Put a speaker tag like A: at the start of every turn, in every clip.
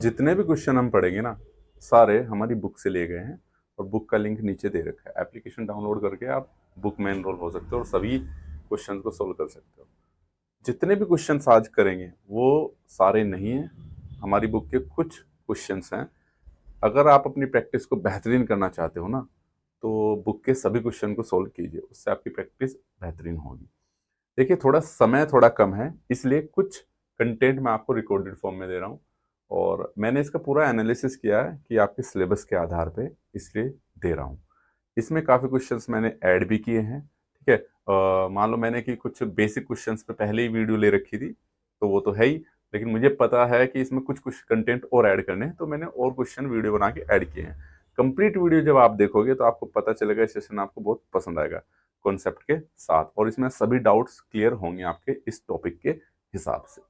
A: जितने भी क्वेश्चन हम पढ़ेंगे ना, सारे हमारी बुक से लिए गए हैं और बुक का लिंक नीचे दे रखा है। एप्लीकेशन डाउनलोड करके आप बुक में एनरोल हो सकते हो और सभी क्वेश्चन को सोल्व कर सकते हो। जितने भी क्वेश्चन आज करेंगे वो सारे नहीं है, हमारी बुक के कुछ क्वेश्चंस हैं। अगर आप अपनी प्रैक्टिस को बेहतरीन करना चाहते हो ना, तो बुक के सभी क्वेश्चन को सोल्व कीजिए, उससे आपकी प्रैक्टिस बेहतरीन होगी। देखिए, थोड़ा समय थोड़ा कम है, इसलिए कुछ कंटेंट मैं आपको रिकॉर्डेड फॉर्म में दे रहा हूँ और मैंने इसका पूरा एनालिसिस किया है कि आपके सिलेबस के आधार पे, इसलिए दे रहा हूँ। इसमें काफ़ी क्वेश्चंस मैंने ऐड भी किए हैं। ठीक है, मान लो मैंने कि कुछ बेसिक क्वेश्चंस पे पहले ही वीडियो ले रखी थी, तो वो तो है ही, लेकिन मुझे पता है कि इसमें कुछ कुछ कंटेंट और ऐड करने हैं, तो मैंने और क्वेश्चन वीडियो बना के ऐड किए हैं। कंप्लीट वीडियो जब आप देखोगे तो आपको पता चलेगा, सेशन आपको बहुत पसंद आएगा कॉन्सेप्ट के साथ, और इसमें सभी डाउट्स क्लियर होंगे आपके इस टॉपिक के हिसाब से।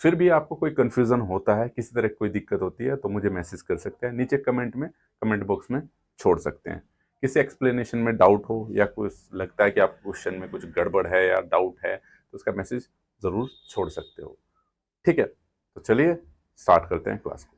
A: फिर भी आपको कोई कंफ्यूजन होता है, किसी तरह की कोई दिक्कत होती है, तो मुझे मैसेज कर सकते हैं नीचे, कमेंट बॉक्स में छोड़ सकते हैं। किसी एक्सप्लेनेशन में डाउट हो या कुछ लगता है कि आप क्वेश्चन में कुछ गड़बड़ है या डाउट है, तो उसका मैसेज जरूर छोड़ सकते हो। ठीक है, तो चलिए स्टार्ट करते हैं क्लास को।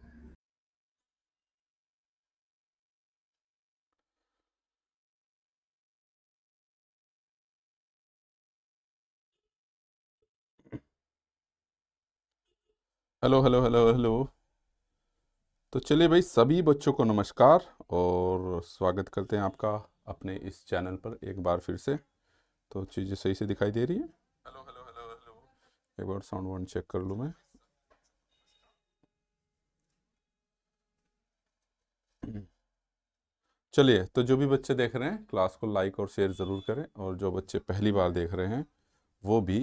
A: Hello hello hello hello. तो चलिए भाई, सभी बच्चों को नमस्कार और स्वागत करते हैं आपका अपने इस चैनल पर एक बार फिर से। तो चीज़ें सही से दिखाई दे रही है? Hello hello hello hello. एक बार साउंड वाउंड चेक कर लूँ मैं। चलिए, तो जो भी बच्चे देख रहे हैं क्लास को लाइक और शेयर ज़रूर करें, और जो बच्चे पहली बार देख रहे हैं वो भी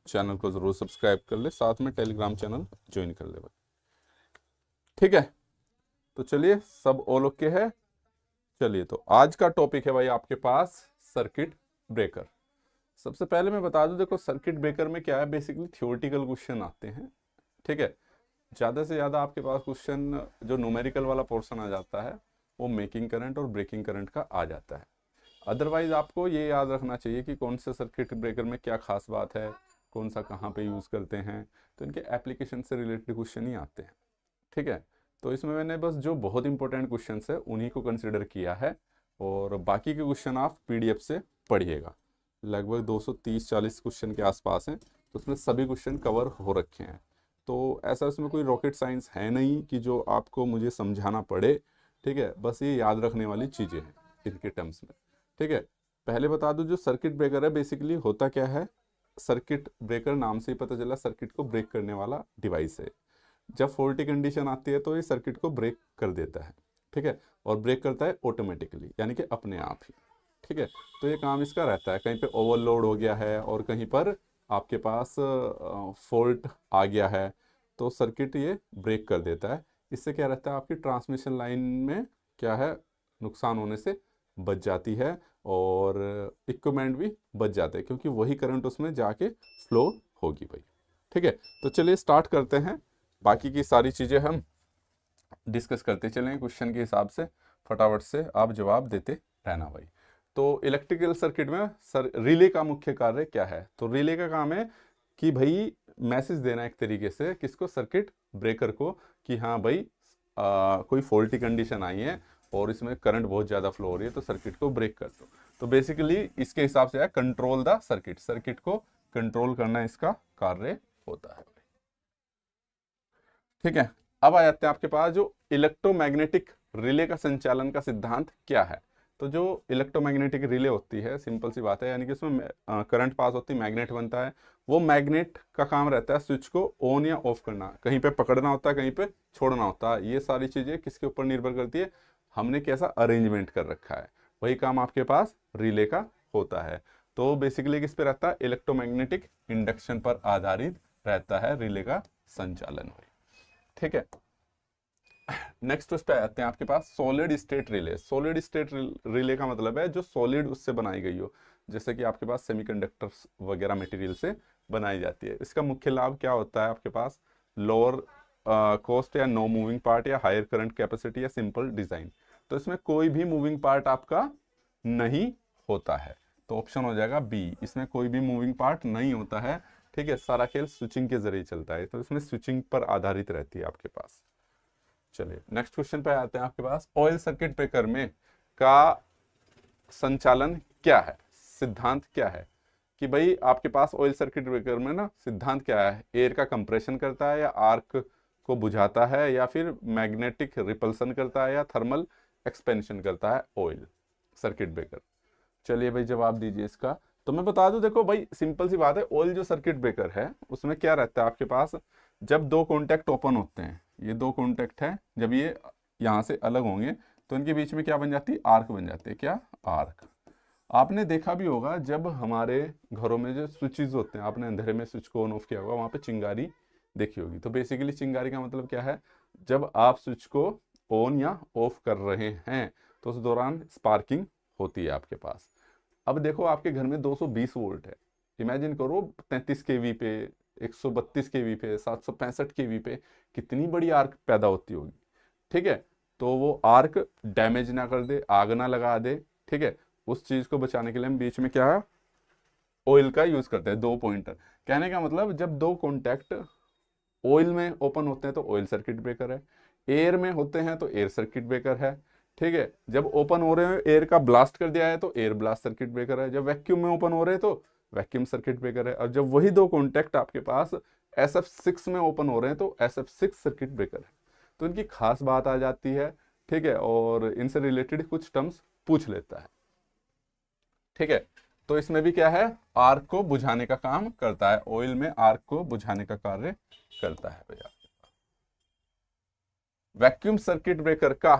A: चैनल को ज़रूर सब्सक्राइब कर ले, साथ में टेलीग्राम चैनल ज्वाइन कर ले भाई। ठीक है, तो चलिए, सब ऑल ओके है। चलिए, तो आज का टॉपिक है भाई आपके पास सर्किट ब्रेकर। सबसे पहले मैं बता दूं, देखो सर्किट ब्रेकर में क्या है, बेसिकली थ्योरेटिकल क्वेश्चन आते हैं। ठीक है, ज़्यादा से ज़्यादा आपके पास क्वेश्चन जो न्यूमेरिकल वाला पोर्शन आ जाता है वो मेकिंग करंट और ब्रेकिंग करंट का आ जाता है। अदरवाइज आपको ये याद रखना चाहिए कि कौन से सर्किट ब्रेकर में क्या खास बात है, कौन सा कहाँ पे यूज़ करते हैं, तो इनके एप्लीकेशन से रिलेटेड क्वेश्चन ही आते हैं। ठीक है, तो इसमें मैंने बस जो बहुत इंपॉर्टेंट क्वेश्चन है उन्हीं को कंसिडर किया है, और बाकी के क्वेश्चन आप पीडीएफ से पढ़िएगा। लगभग 230-40 क्वेश्चन के आसपास हैं, तो उसमें सभी क्वेश्चन कवर हो रखे हैं। तो ऐसा इसमें कोई रॉकेट साइंस है नहीं कि जो आपको मुझे समझाना पड़े। ठीक है, बस ये याद रखने वाली चीज़ें हैं इनके टर्म्स में। ठीक है, पहले बता दूं, जो सर्किट ब्रेकर है बेसिकली होता क्या है। सर्किट ब्रेकर नाम से ही पता चला, सर्किट को ब्रेक करने वाला डिवाइस है। जब फॉल्टी कंडीशन आती है तो ये सर्किट को ब्रेक कर देता है। ठीक है, और ब्रेक करता है ऑटोमेटिकली, यानी कि अपने आप ही। ठीक है, तो ये काम इसका रहता है, कहीं पे ओवरलोड हो गया है और कहीं पर आपके पास फॉल्ट आ गया है, तो सर्किट ये ब्रेक कर देता है। इससे क्या रहता है, आपकी ट्रांसमिशन लाइन में क्या है, नुकसान होने से बच जाती है, और इक्विपमेंट भी बच जाते हैं, क्योंकि वही करंट उसमें जाके फ्लो होगी भाई। ठीक है, तो चलिए स्टार्ट करते हैं। बाकी की सारी चीज़ें हम डिस्कस करते चलें क्वेश्चन के हिसाब से, फटाफट से आप जवाब देते रहना भाई। तो इलेक्ट्रिकल सर्किट में सर रिले का मुख्य कार्य क्या है, तो रिले का काम है कि भाई मैसेज देना एक तरीके से किसको, सर्किट ब्रेकर को, कि हाँ भाई कोई फॉल्टी कंडीशन आई है और इसमें करंट बहुत ज़्यादा फ्लो हो रही है, तो सर्किट को ब्रेक कर दो। तो बेसिकली इसके हिसाब से है कंट्रोल द सर्किट, सर्किट को कंट्रोल करना इसका कार्य होता है। ठीक है, अब आ जाते हैं आपके पास जो इलेक्ट्रोमैग्नेटिक रिले का संचालन का सिद्धांत क्या है। तो जो इलेक्ट्रोमैग्नेटिक रिले होती है, सिंपल सी बात है, यानी कि उसमें करंट पास होती है, मैग्नेट बनता है। वो मैग्नेट का काम रहता है स्विच को ऑन या ऑफ करना, कहीं पे पकड़ना होता है, कहीं पे छोड़ना होता है। ये सारी चीज़ें किसके ऊपर निर्भर करती है, हमने कैसा अरेंजमेंट कर रखा है, वही काम आपके पास रिले का होता है। तो बेसिकली किस पे रहता है, इलेक्ट्रोमैग्नेटिक इंडक्शन पर आधारित रहता है रिले का संचालन। ठीक है, नेक्स्ट उस पे आते हैं आपके पास solid state relay. Solid state relay का मतलब है जो सॉलिड उससे बनाई गई हो, जैसे कि आपके पास सेमीकंडक्टर्स वगैरह मटेरियल से बनाई जाती है। इसका मुख्य लाभ क्या होता है, आपके पास लोअर कॉस्ट या नो मूविंग पार्ट या हायर करंट कैपेसिटी या सिंपल डिजाइन। तो इसमें कोई भी मूविंग पार्ट आपका नहीं होता है, तो ऑप्शन हो जाएगा बी, इसमें कोई भी मूविंग पार्ट नहीं होता है। ठीक है, सारा खेल स्विचिंग के जरिए चलता है, तो इसमें स्विचिंग पर आधारित रहती है आपके पास। चलिए नेक्स्ट क्वेश्चन पे आते हैं आपके पास। ऑयल सर्किट ब्रेकर में का संचालन क्या है, सिद्धांत क्या है? कि भाई आपके पास ऑयल सर्किट ब्रेकर में ना सिद्धांत क्या है, एयर का कंप्रेशन करता है या आर्क को बुझाता है या फिर मैग्नेटिक रिपल्सन करता है या थर्मल एक्सपेंशन करता है ऑयल सर्किट ब्रेकर? चलिए भाई जवाब दीजिए इसका। तो मैं बता दूं, देखो भाई सिंपल सी बात है, ऑयल जो सर्किट ब्रेकर है उसमें क्या रहता है आपके पास, जब दो कॉन्टैक्ट ओपन होते हैं, ये दो कॉन्टैक्ट है, जब ये यहाँ से अलग होंगे तो इनके बीच में क्या बन जाती है, आर्क बन जाती है। क्या? आर्क। आपने देखा भी होगा जब हमारे घरों में जो स्विचेस होते हैं, आपने अंधेरे में स्विच को ऑन ऑफ किया होगा, वहां पे चिंगारी देखी होगी। तो बेसिकली चिंगारी का मतलब क्या है, जब आप स्विच को ऑन या ऑफ कर रहे हैं तो उस दौरान स्पार्किंग होती है आपके पास। अब देखो आपके घर में 220 वोल्ट है, इमेजिन करो 33 केवी पे, 132 केवी पे, 765 केवी पे कितनी बड़ी आर्क पैदा होती होगी। ठीक है, तो वो आर्क डैमेज ना कर दे, आग ना लगा दे, ठीक है, उस चीज को बचाने के लिए हम बीच में क्या है, ऑयल का यूज करते हैं, दो पॉइंटर। कहने का मतलब जब दो कॉन्टैक्ट ऑयल में ओपन होते हैं तो ऑयल सर्किट ब्रेकर है, एयर में होते हैं तो एयर सर्किट ब्रेकर है। ठीक है, जब ओपन हो रहे हैं एयर का ब्लास्ट कर दिया है तो एयर ब्लास्ट सर्किट ब्रेकर है, जब वैक्यूम में ओपन हो रहे हैं तो वैक्यूम सर्किट ब्रेकर है, और जब वही दो कॉन्टैक्ट आपके पास SF6 में ओपन हो रहे हैं तो SF6 सर्किट ब्रेकर है। तो इनकी खास बात आ जाती है, ठीक है, और इनसे रिलेटेड कुछ टर्म्स पूछ लेता है। ठीक है, तो इसमें भी क्या है, आर्क को बुझाने का काम करता है, ऑयल में आर्क को बुझाने का कार्य करता है भैया। वैक्यूम सर्किट ब्रेकर का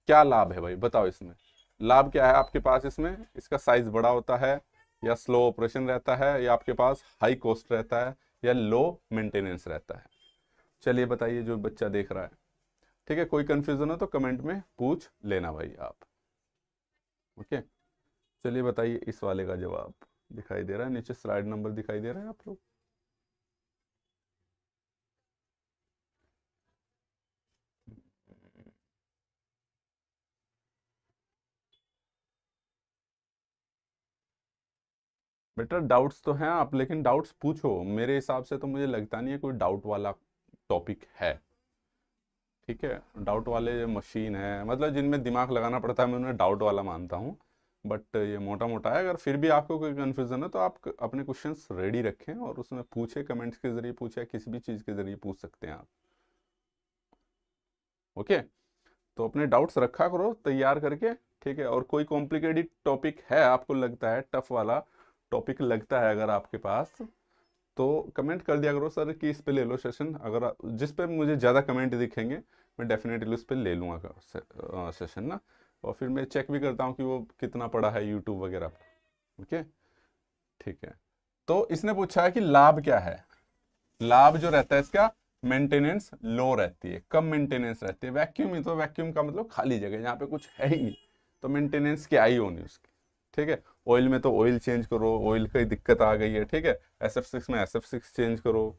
A: क्या लाभ है भाई, बताओ इसमें लाभ क्या है आपके पास? इसमें इसका साइज बड़ा होता है, या स्लो ऑपरेशन रहता है, या आपके पास हाई कॉस्ट रहता है, या लो मेंटेनेंस रहता है? चलिए बताइए जो बच्चा देख रहा है। ठीक है, कोई कंफ्यूजन हो तो कमेंट में पूछ लेना भाई आप। ओके, चलिए बताइए इस वाले का जवाब। दिखाई दे रहा है नीचे स्लाइड नंबर दिखाई दे रहा है आप लोग? बेटा डाउट्स तो हैं आप, लेकिन डाउट्स पूछो, मेरे हिसाब से तो मुझे लगता नहीं है कोई डाउट वाला टॉपिक है। ठीक है, डाउट वाले जो मशीन है, मतलब जिनमें दिमाग लगाना पड़ता है, मैं उन्हें डाउट वाला मानता हूँ। बट ये मोटा मोटा है, अगर फिर भी आपको कोई कन्फ्यूजन है तो आप अपने क्वेश्चंस रेडी रखें और उसमें पूछे, कमेंट्स के जरिए पूछे, किसी भी चीज़ के जरिए पूछ सकते हैं आप। ओके, तो अपने डाउट्स रखा करो तैयार करके। ठीक है, और कोई कॉम्प्लिकेटेड टॉपिक है आपको लगता है, टफ वाला टॉपिक लगता है अगर आपके पास, तो कमेंट कर दिया करो सर कि इस पे ले लो सेशन। अगर जिस पे मुझे ज़्यादा कमेंट दिखेंगे मैं डेफिनेटली उस पर ले लूँगा सेशन ना, और फिर मैं चेक भी करता हूँ कि वो कितना पड़ा है यूट्यूब वगैरह पर। ओके, ठीक है। तो इसने पूछा है कि लाभ क्या है। लाभ जो रहता है इसका, मेंटेनेंस लो रहती है, कम मेंटेनेंस रहती है। वैक्यूम ही तो, वैक्यूम का मतलब खाली जगह जहाँ पे कुछ है ही नहीं, तो मेंटेनेंस क्या ही होनी उसकी। ठीक है, ऑयल में तो ऑयल चेंज करो, ऑयल की दिक्कत आ गई है, ठीक है, SF6 में SF6 चेंज करो।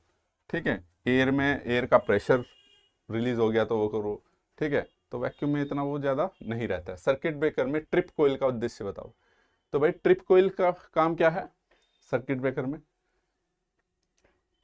A: ठीक है, एयर में एयर का प्रेशर रिलीज हो गया तो वो करो। ठीक है, तो वैक्यूम में इतना वो ज़्यादा नहीं रहता है। सर्किट ब्रेकर में ट्रिप कोयल का उद्देश्य बताओ। तो भाई ट्रिप कोयल का काम क्या है सर्किट ब्रेकर में?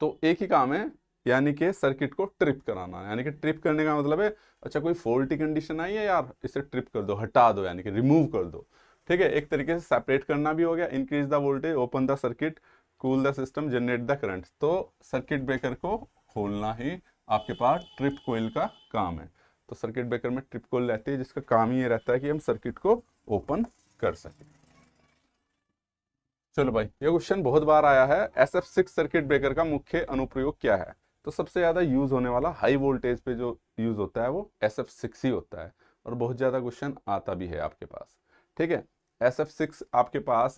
A: तो एक ही काम है, यानी कि सर्किट को ट्रिप कराना। यानी कि ट्रिप करने का मतलब है, अच्छा कोई फॉल्टी कंडीशन आई है यार, इसे ट्रिप कर दो, हटा दो, यानी कि रिमूव कर दो। ठीक है, एक तरीके से सेपरेट करना भी हो गया। Increase the voltage, open the circuit, cool the system, generate the current. तो सर्किट ब्रेकर को खोलना ही आपके पास ट्रिप कोयल का काम है। तो सर्किट ब्रेकर में ट्रिप कोयल रहती है जिसका काम ही ये रहता है कि हम सर्किट को ओपन कर सकें। चलो भाई, ये क्वेश्चन बहुत बार आया है, SF6 सर्किट ब्रेकर का मुख्य अनुप्रयोग क्या है? तो सबसे ज्यादा यूज होने वाला हाई वोल्टेज पे जो यूज होता है वो SF6 ही होता है, और बहुत ज्यादा क्वेश्चन आता भी है आपके पास। ठीक है, SF6 आपके पास,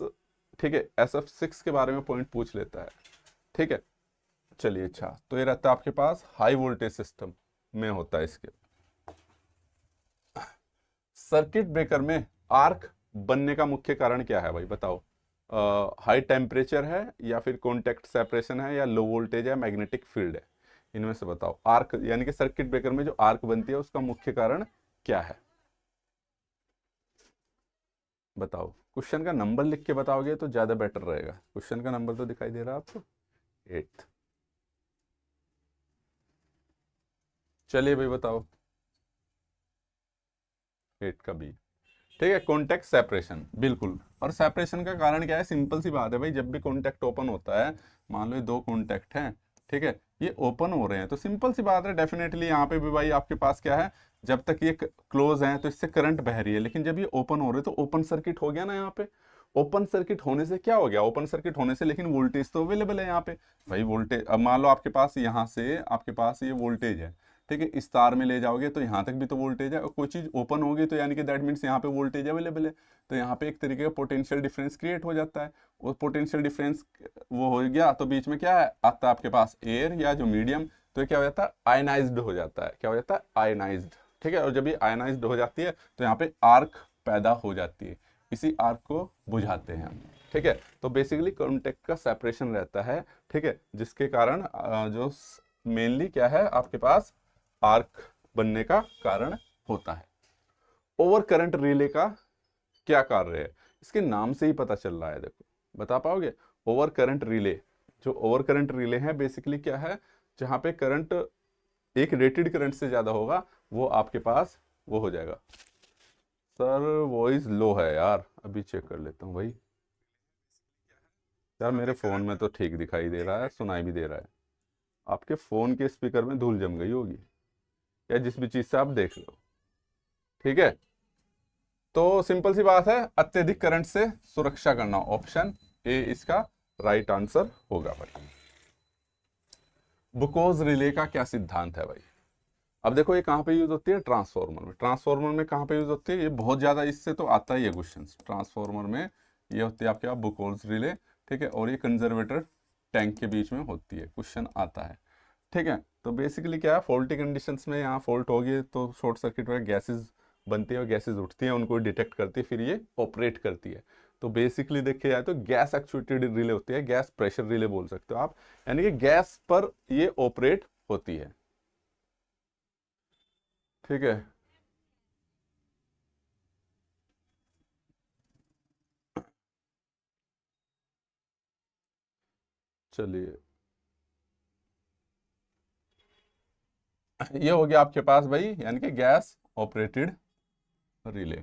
A: ठीक है, SF6 के बारे में पॉइंट पूछ लेता है। ठीक है, चलिए अच्छा, तो ये रहता है आपके पास हाई वोल्टेज सिस्टम में होता है। इसके सर्किट ब्रेकर में आर्क बनने का मुख्य कारण क्या है भाई, बताओ? हाई टेम्परेचर है, या फिर कॉन्टैक्ट सेपरेशन है, या लो वोल्टेज है, मैग्नेटिक फील्ड है? इनमें से बताओ। आर्क यानी कि सर्किट ब्रेकर में जो आर्क बनती है उसका मुख्य कारण क्या है, बताओ? क्वेश्चन का नंबर लिख के बताओगे तो ज्यादा बेटर रहेगा। क्वेश्चन का नंबर तो दिखाई दे रहा है आपको? 8th। चलिए भाई बताओ 8 का बी। ठीक है, कॉन्टेक्ट सेपरेशन, बिल्कुल। और सेपरेशन का कारण क्या है, सिंपल सी बात है भाई, जब भी कॉन्टेक्ट ओपन होता है, मान लो ये दो कॉन्टेक्ट हैं, ठीक है, ये ओपन हो रहे हैं, तो सिंपल सी बात है, डेफिनेटली यहाँ पे भी भाई आपके पास क्या है, जब तक ये क्लोज है तो इससे करंट बह रही है, लेकिन जब ये ओपन हो रहे तो ओपन सर्किट हो गया ना यहाँ पे। ओपन सर्किट होने से क्या हो गया, ओपन सर्किट होने से लेकिन वोल्टेज तो अवेलेबल है यहाँ पे। भाई वोल्टेज, अब मान लो आपके पास यहाँ से आपके पास ये वोल्टेज है, ठीक है, इस तार में ले जाओगे तो यहाँ तक भी तो वोल्टेज है, और कोई चीज़ ओपन होगी तो यानी कि दैट मीन्स यहाँ पे वोल्टेज अवेलेबल है, तो यहाँ पे एक तरीके का पोटेंशियल डिफरेंस क्रिएट हो जाता है। वो पोटेंशियल डिफरेंस वो हो गया तो बीच में क्या है आता है आपके पास, एयर या जो मीडियम, तो ये क्या हो जाता है, आयनाइज्ड हो जाता है। क्या हो जाता है, आयनाइज्ड। ठीक है, और जब ये आयनाइज्ड हो जाती है तो यहाँ पे आर्क पैदा हो जाती है, इसी आर्क को बुझाते हैं हम। ठीक है, तो बेसिकली कॉन्टेक्ट का सेपरेशन रहता है, ठीक है, जिसके कारण जो मेनली क्या है आपके पास आर्क बनने का कारण होता है। ओवर करंट रिले का क्या कार्य है, इसके नाम से ही पता चल रहा है, देखो बता पाओगे। ओवर करंट रिले, जो ओवर करंट रिले है बेसिकली क्या है, जहां पे करंट एक रेटेड करंट से ज्यादा होगा वो आपके पास वो हो जाएगा। सर वॉइस लो है यार, अभी चेक कर लेता हूँ भाई। यार मेरे फोन में तो ठीक दिखाई दे रहा है, सुनाई भी दे रहा है, आपके फोन के स्पीकर में धूल जम गई होगी, या जिस भी चीज से आप देख लो। ठीक है, तो सिंपल सी बात है, अत्यधिक करंट से सुरक्षा करना, ऑप्शन ए इसका राइट आंसर होगा भाई। बुकोज रिले का क्या सिद्धांत है भाई। अब देखो ये कहाँ पे यूज होती है, ट्रांसफार्मर में। ट्रांसफार्मर में कहाँ पे यूज होती है, ये बहुत ज्यादा इससे तो आता ही है क्वेश्चन। ट्रांसफार्मर में ये होती है आपके पास बुकोज रिले, ठीक है, और ये कंजर्वेटर टैंक के बीच में होती है, क्वेश्चन आता है। ठीक है, तो बेसिकली क्या है, फॉल्टी कंडीशंस में यहाँ फॉल्ट होगी तो शॉर्ट सर्किट वगैरह गैसेज बनती है और गैसेज उठती हैं, उनको डिटेक्ट करती है, फिर ये ऑपरेट करती है। तो बेसिकली देखिए जाए तो गैस एक्चुएटेड रिले होती है, गैस प्रेशर रिले बोल सकते हो आप, यानी कि गैस पर ये ऑपरेट होती है। ठीक है, चलिए ये हो गया आपके पास भाई, यानी कि गैस ऑपरेटेड रिले।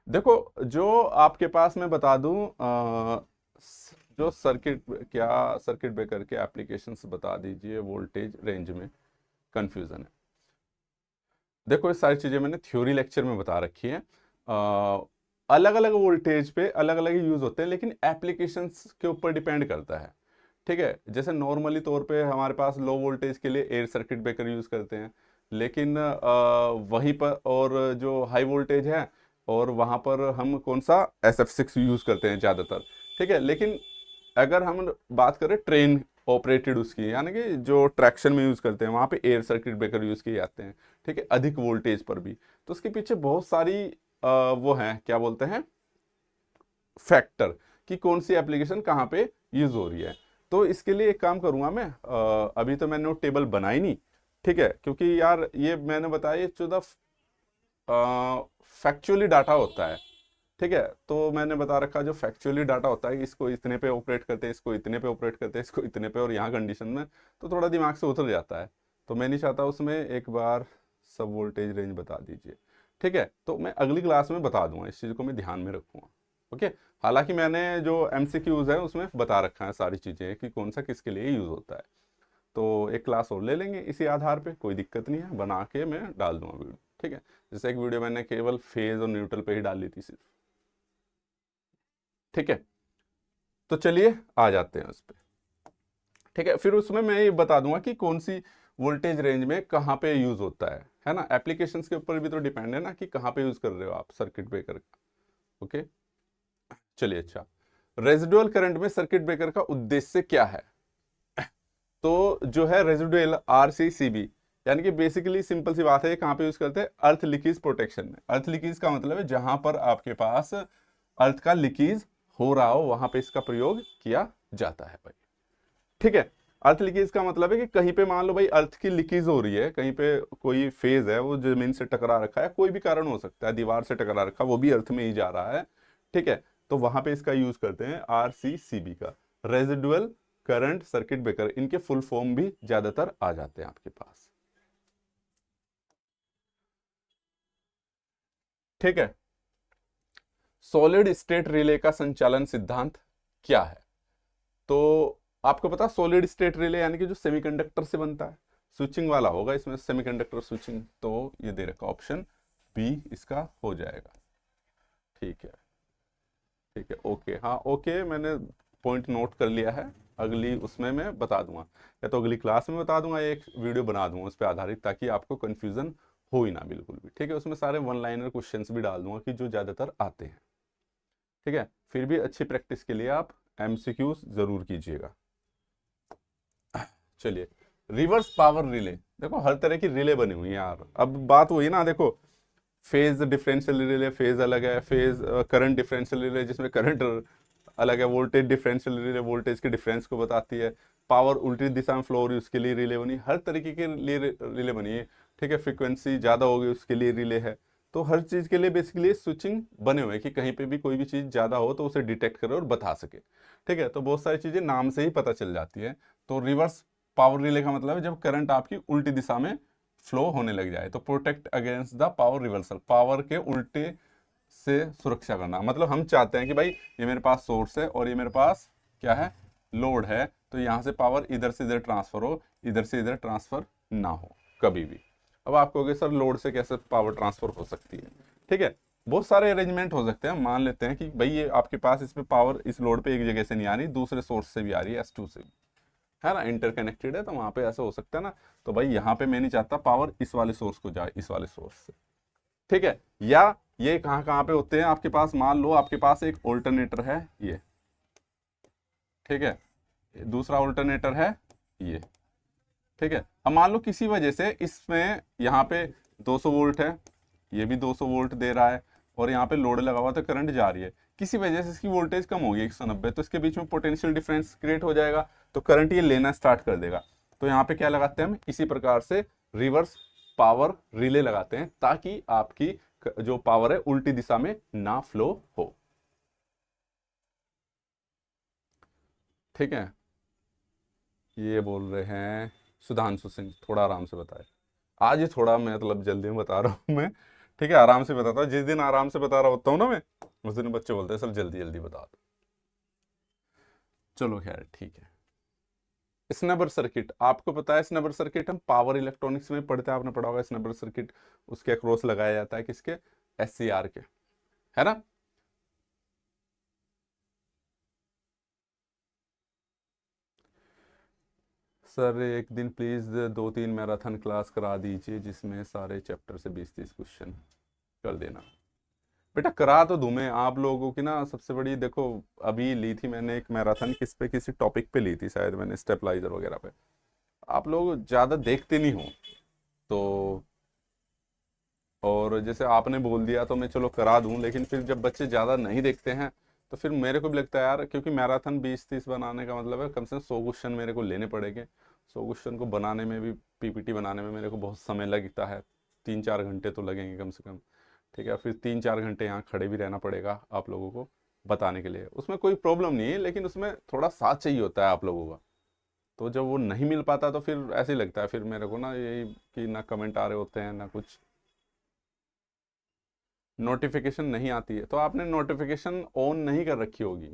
A: देखो जो आपके पास मैं बता दूं जो सर्किट, क्या सर्किट ब्रेकर के एप्लीकेशंस बता दीजिए वोल्टेज रेंज में, कंफ्यूजन है। देखो ये सारी चीजें मैंने थ्योरी लेक्चर में बता रखी है, अलग अलग वोल्टेज पे अलग अलग यूज होते हैं, लेकिन एप्लीकेशंस के ऊपर डिपेंड करता है। ठीक है, जैसे नॉर्मली तौर पे हमारे पास लो वोल्टेज के लिए एयर सर्किट ब्रेकर यूज करते हैं, लेकिन वहीं पर और जो हाई वोल्टेज है और वहां पर हम कौन सा SF6 यूज करते हैं ज्यादातर। ठीक है, लेकिन अगर हम बात करें ट्रेन ऑपरेटेड उसकी, यानी कि जो ट्रैक्शन में यूज करते हैं, वहां पे एयर सर्किट ब्रेकर यूज किए जाते हैं। ठीक है, अधिक वोल्टेज पर भी, तो उसके पीछे बहुत सारी वो हैं, क्या बोलते हैं, फैक्टर, कि कौन सी एप्लीकेशन कहाँ पे यूज हो रही है। तो इसके लिए एक काम करूंगा मैं, अभी तो मैंने वो टेबल बनाई नहीं, ठीक है, क्योंकि यार ये मैंने बताया ये 14 फैक्चुअली डाटा होता है। ठीक है, तो मैंने बता रखा जो फैक्चुअली डाटा होता है, इसको इतने पे ऑपरेट करते हैं, इसको इतने पे ऑपरेट करते हैं, इसको इतने पे, और यहाँ कंडीशन में तो थोड़ा दिमाग से उतर जाता है, तो मैं नहीं चाहता उसमें एक बार सब वोल्टेज रेंज बता दीजिए। ठीक है, तो मैं अगली क्लास में बता दूंगा, इस चीज़ को मैं ध्यान में रखूंगा। ओके, हालांकि मैंने जो MCQs है उसमें बता रखा है सारी चीज़ें कि कौन सा किसके लिए यूज़ होता है। तो एक क्लास और ले लेंगे इसी आधार पे, कोई दिक्कत नहीं है, बना के मैं डाल दूंगा वीडियो। ठीक है, जैसे एक वीडियो मैंने केवल फेज और न्यूट्रल पे ही डाल ली थी सिर्फ। ठीक है, तो चलिए आ जाते हैं उस पर। ठीक है, फिर उसमें मैं ये बता दूंगा कि कौन सी वोल्टेज रेंज में कहाँ पे यूज होता है ना। एप्लीकेशंस के ऊपर भी तो डिपेंड है ना कि कहाँ पे यूज कर रहे हो आप सर्किट ब्रेकर का। ओके, चलिए अच्छा, रेजिडुअल करंट में सर्किट ब्रेकर का उद्देश्य क्या है। तो जो है रेजिडुअल RCCB, यानी कि बेसिकली सिंपल सी बात है, ये कहाँ पे यूज करते हैं, अर्थ लीकेज प्रोटेक्शन में। अर्थ लीकेज का मतलब है जहां पर आपके पास अर्थ का लीकेज हो रहा हो, वहां पे इसका प्रयोग किया जाता है भाई। ठीक है, अर्थ लीकेज का मतलब है कि कहीं पे मान लो भाई अर्थ की लीकेज हो रही है, कहीं पे कोई फेज है वो जमीन से टकरा रखा है, कोई भी कारण हो सकता है, दीवार से टकरा रखा, वो भी अर्थ में ही जा रहा है। ठीक है, तो वहां पे इसका यूज करते हैं RCCB का, रेजिडुअल करंट, सर्किट ब्रेकर, इनके फुल फॉर्म भी ज्यादातर आ जाते हैं आपके पास। ठीक है। सॉलिड स्टेट रिले का संचालन सिद्धांत क्या है? तो आपको पता सॉलिड स्टेट रिले यानी कि जो सेमीकंडक्टर से बनता है, स्विचिंग वाला होगा इसमें, सेमीकंडक्टर स्विचिंग, तो ये दे रखा ऑप्शन बी इसका हो जाएगा। ठीक है, ठीक है, ओके, हाँ ओके, मैंने पॉइंट नोट कर लिया है। अगली उसमें मैं बता दूंगा, या तो अगली क्लास में बता दूंगा, एक वीडियो बना दूंगा उस पर आधारित, ताकि आपको कंफ्यूजन हो ही ना बिल्कुल भी। ठीक है, उसमें सारे वन लाइनर क्वेश्चंस भी डाल दूंगा कि जो ज्यादातर आते हैं। ठीक है, फिर भी अच्छी प्रैक्टिस के लिए आप एमसीक्यूज जरूर कीजिएगा। चलिए, रिवर्स पावर रिले, देखो हर तरह की रिले बनी हुई है यार। अब बात वही ना, देखो फेज डिफरेंशियल रिले, फेज अलग है, फेज करंट डिफरेंशियल रिले जिसमें करंट अलग है, वोल्टेज डिफरेंशियल रिले वोल्टेज के डिफरेंस को बताती है, पावर उल्टी दिशा में फ्लो हो रही उसके लिए रिले बनी, हर तरीके के लिए रिले बनी है। ठीक है, फ्रीक्वेंसी ज़्यादा होगी उसके लिए रिले है। तो हर चीज़ के लिए बेसिकली स्विचिंग बने हुए हैं कि कहीं पे भी कोई भी चीज़ ज़्यादा हो तो उसे डिटेक्ट करे और बता सके। ठीक है, तो बहुत सारी चीज़ें नाम से ही पता चल जाती है। तो रिवर्स पावर रिले का मतलब है जब करंट आपकी उल्टी दिशा में फ्लो होने लग जाए, तो protect against the power reversal, power के उल्टे से सुरक्षा करना। मतलब हम चाहते हैं कि भाई ये मेरे पास सोर्स है और ये मेरे पास क्या है, लोड है, तो यहाँ से पावर इधर से इधर ट्रांसफर हो, इधर से इधर ट्रांसफर ना हो कभी भी। अब आप कहोगे सर लोड से कैसे पावर ट्रांसफर हो सकती है? ठीक है, बहुत सारे अरेंजमेंट हो सकते हैं। मान लेते हैं कि भाई ये आपके पास इसमें पावर इस लोड पे एक जगह से नहीं आ रही, दूसरे सोर्स से भी आ रही है, S2 से भी, है ना, इंटरकनेक्टेड है, तो वहां पे ऐसा हो सकता है ना। तो भाई यहाँ पे मैं नहीं चाहता पावर इस वाले सोर्स को जाए इस वाले सोर्स से। ठीक है, या ये कहाँ कहाँ पे होते हैं आपके पास, मान लो आपके पास एक ऑल्टरनेटर है ये, ठीक है, दूसरा ऑल्टरनेटर है ये। ठीक है, अब मान लो किसी वजह से इसमें यहाँ पे 200 वोल्ट है, ये भी 200 वोल्ट दे रहा है, और यहाँ पे लोड लगा हुआ तो करंट जा रही है, किसी वजह से इसकी वोल्टेज कम होगी 190, तो इसके बीच में पोटेंशियल डिफरेंस क्रिएट हो जाएगा, तो करंट ये लेना स्टार्ट कर देगा। तो यहाँ पे क्या लगाते हैं हम, इसी प्रकार से रिवर्स पावर रिले लगाते हैं, ताकि आपकी जो पावर है उल्टी दिशा में ना फ्लो हो। ठीक है, ये बोल रहे हैं सुधांशु सिंह, थोड़ा आराम से बताए। आज ही थोड़ा मैं मतलब जल्दी में बता रहा हूँ मैं। ठीक है, आराम से बताता हूँ, जिस दिन आराम से बता रहा होता हूँ ना मैं, उस दिन बच्चे बोलते हैं सर जल्दी जल्दी बता दो। चलो खैर ठीक है। स्नेबर सर्किट, आपको पता है स्नेबर सर्किट हम पावर इलेक्ट्रॉनिक्स में पढ़ते हैं, आपने पढ़ा होगा स्नेबर सर्किट, उसके अक्रॉस लगाया जाता है किसके, SCR के, है ना। सर एक दिन प्लीज 2-3 मैराथन क्लास करा दीजिए जिसमें सारे चैप्टर से 20-30 क्वेश्चन कर देना। बेटा करा तो दूं मैं आप लोगों की ना, सबसे बड़ी देखो, अभी ली थी मैंने एक मैराथन, किस पे, किसी टॉपिक पे ली थी शायद मैंने, स्टेबलाइजर वगैरह पे। आप लोग ज़्यादा देखते नहीं हो, तो और जैसे आपने बोल दिया तो मैं चलो करा दूं, लेकिन फिर जब बच्चे ज़्यादा नहीं देखते हैं तो फिर मेरे को भी लगता है यार, क्योंकि मैराथन 20-30 बनाने का मतलब है कम से कम 100 क्वेश्चन मेरे को लेने पड़ेंगे। 100 क्वेश्चन को बनाने में भी, PPT बनाने में मेरे को बहुत समय लगता है, 3-4 घंटे तो लगेंगे कम से कम। ठीक है, फिर 3-4 घंटे यहाँ खड़े भी रहना पड़ेगा आप लोगों को बताने के लिए। उसमें कोई प्रॉब्लम नहीं है, लेकिन उसमें थोड़ा साथ चाहिए होता है आप लोगों का। तो जब वो नहीं मिल पाता तो फिर ऐसे ही लगता है फिर मेरे को ना, यही कि ना कमेंट आ रहे होते हैं ना कुछ, नोटिफिकेशन नहीं आती है। तो आपने नोटिफिकेशन ऑन नहीं कर रखी होगी,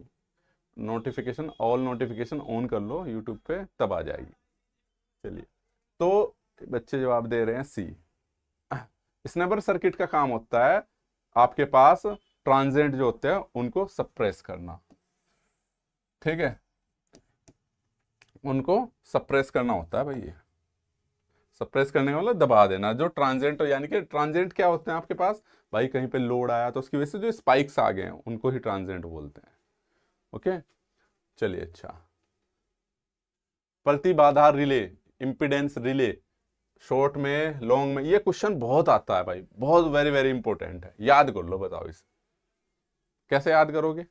A: नोटिफिकेशन, ऑल नोटिफिकेशन ऑन कर लो यूट्यूब पे, तब आ जाएगी। चलिए, तो बच्चे जवाब दे रहे हैं सी। स्नेबर सर्किट का काम होता है आपके पास ट्रांजिएंट जो होते हैं उनको सप्रेस करना। ठीक है, उनको सप्रेस करना होता है भाई, ये सप्रेस करने का मतलब दबा देना। जो ट्रांजिएंट हो, यानी कि ट्रांजिएंट क्या होते हैं आपके पास, भाई कहीं पे लोड आया तो उसकी वजह से जो स्पाइक्स आ गए हैं उनको ही ट्रांजिएंट बोलते हैं। ओके, चलिए अच्छा, प्रतिबाधा रिले, इंपिडेंस रिले, शॉर्ट में लॉन्ग में, ये क्वेश्चन बहुत आता है भाई, बहुत वेरी वेरी इंपॉर्टेंट है, याद कर लो। बताओ इसे कैसे याद करोगे,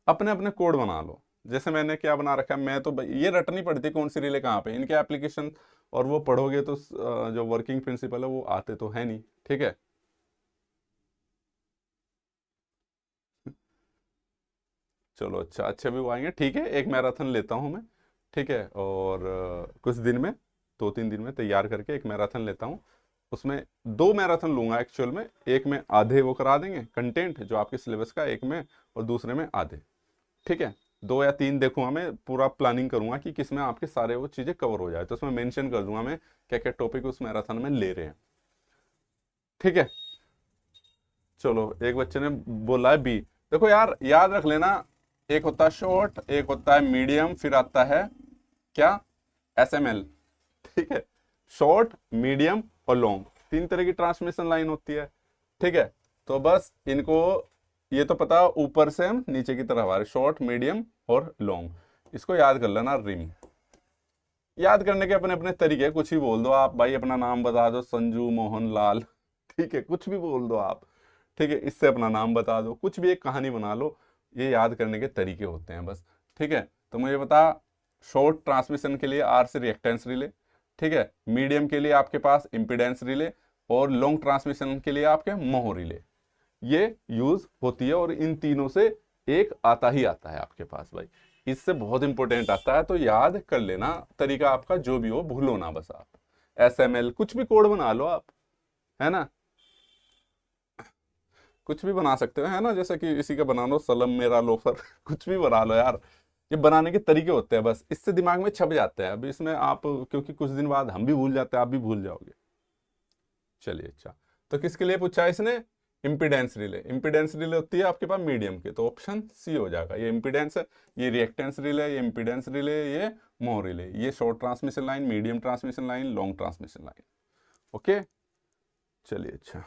A: अपने अपने कोड बना लो। जैसे मैंने क्या बना रखा है, मैं तो भाई ये रटनी पड़ती कौन सी रिले कहाँ पे, इनके एप्लीकेशन और वो पढ़ोगे तो जो वर्किंग प्रिंसिपल है वो आते तो है नहीं। ठीक है, चलो अच्छा, अच्छे भी वो आएंगे। ठीक है, एक मैराथन लेता हूँ मैं, ठीक है, और कुछ दिन में, 2-3 दिन में तैयार करके एक मैराथन लेता हूँ। उसमें 2 मैराथन लूंगा एक्चुअल में, एक में आधे वो करा देंगे कंटेंट जो आपके सिलेबस का, एक में और दूसरे में आधे। ठीक है, 2 या 3 देखूंगा, मैं पूरा प्लानिंग करूंगा कि किसमें आपके सारे वो चीज़ें कवर हो जाए, तो उसमें मेंशन कर दूंगा मैं क्या क्या टॉपिक उस मैराथन में ले रहे हैं। ठीक है, चलो एक बच्चे ने बोला है बी। देखो यार याद रख लेना, एक होता है शॉर्ट, एक होता है मीडियम, फिर आता है क्या, एसएमएल। ठीक है, शॉर्ट, मीडियम और लॉन्ग, 3 तरह की ट्रांसमिशन लाइन होती है। ठीक है, तो बस इनको ये तो पता, ऊपर से हम नीचे की तरफ आ रहे, शॉर्ट, मीडियम और लॉन्ग। इसको याद कर लेना, रिम। याद करने के अपने अपने तरीके, कुछ भी बोल दो आप भाई, अपना नाम बता दो, संजू, मोहन, लाल। ठीक है, कुछ भी बोल दो आप। ठीक है, इससे अपना नाम बता दो, कुछ भी एक कहानी बना लो। ये याद करने के तरीके होते हैं बस। ठीक है, तो मुझे बता, शॉर्ट ट्रांसमिशन के लिए आर से रिएक्टेंस रिले, ठीक है, मीडियम के लिए आपके पास इम्पीडेंस रिले, और लॉन्ग ट्रांसमिशन के लिए आपके मोह रिले, ये यूज होती है। और इन तीनों से एक आता ही आता है आपके पास भाई, इससे बहुत इंपॉर्टेंट आता है, तो याद कर लेना तरीका आपका जो भी हो, भूलो ना बस आप। एसएमएल कुछ भी कोड बना लो आप, है ना, कुछ भी बना सकते हो, है ना, जैसे कि इसी का बना लो, सलम मेरा लोफर। कुछ भी बना लो यार, ये बनाने के तरीके होते हैं बस, इससे दिमाग में छप जाते हैं। अब इसमें आप, क्योंकि कुछ दिन बाद हम भी भूल जाते हैं, आप भी भूल जाओगे। चलिए अच्छा, तो किसके लिए पूछा है इसने, इम्पीडेंस रिले। इम्पीडेंस रिले होती है आपके पास मीडियम के, तो ऑप्शन सी हो जाएगा। ये इम्पीडेंस है, ये रिएक्टेंस रिले, ये इम्पीडेंस रिले, ये मोह रिले, ये short transmission line, medium transmission line, long transmission line. Okay, चलिए अच्छा,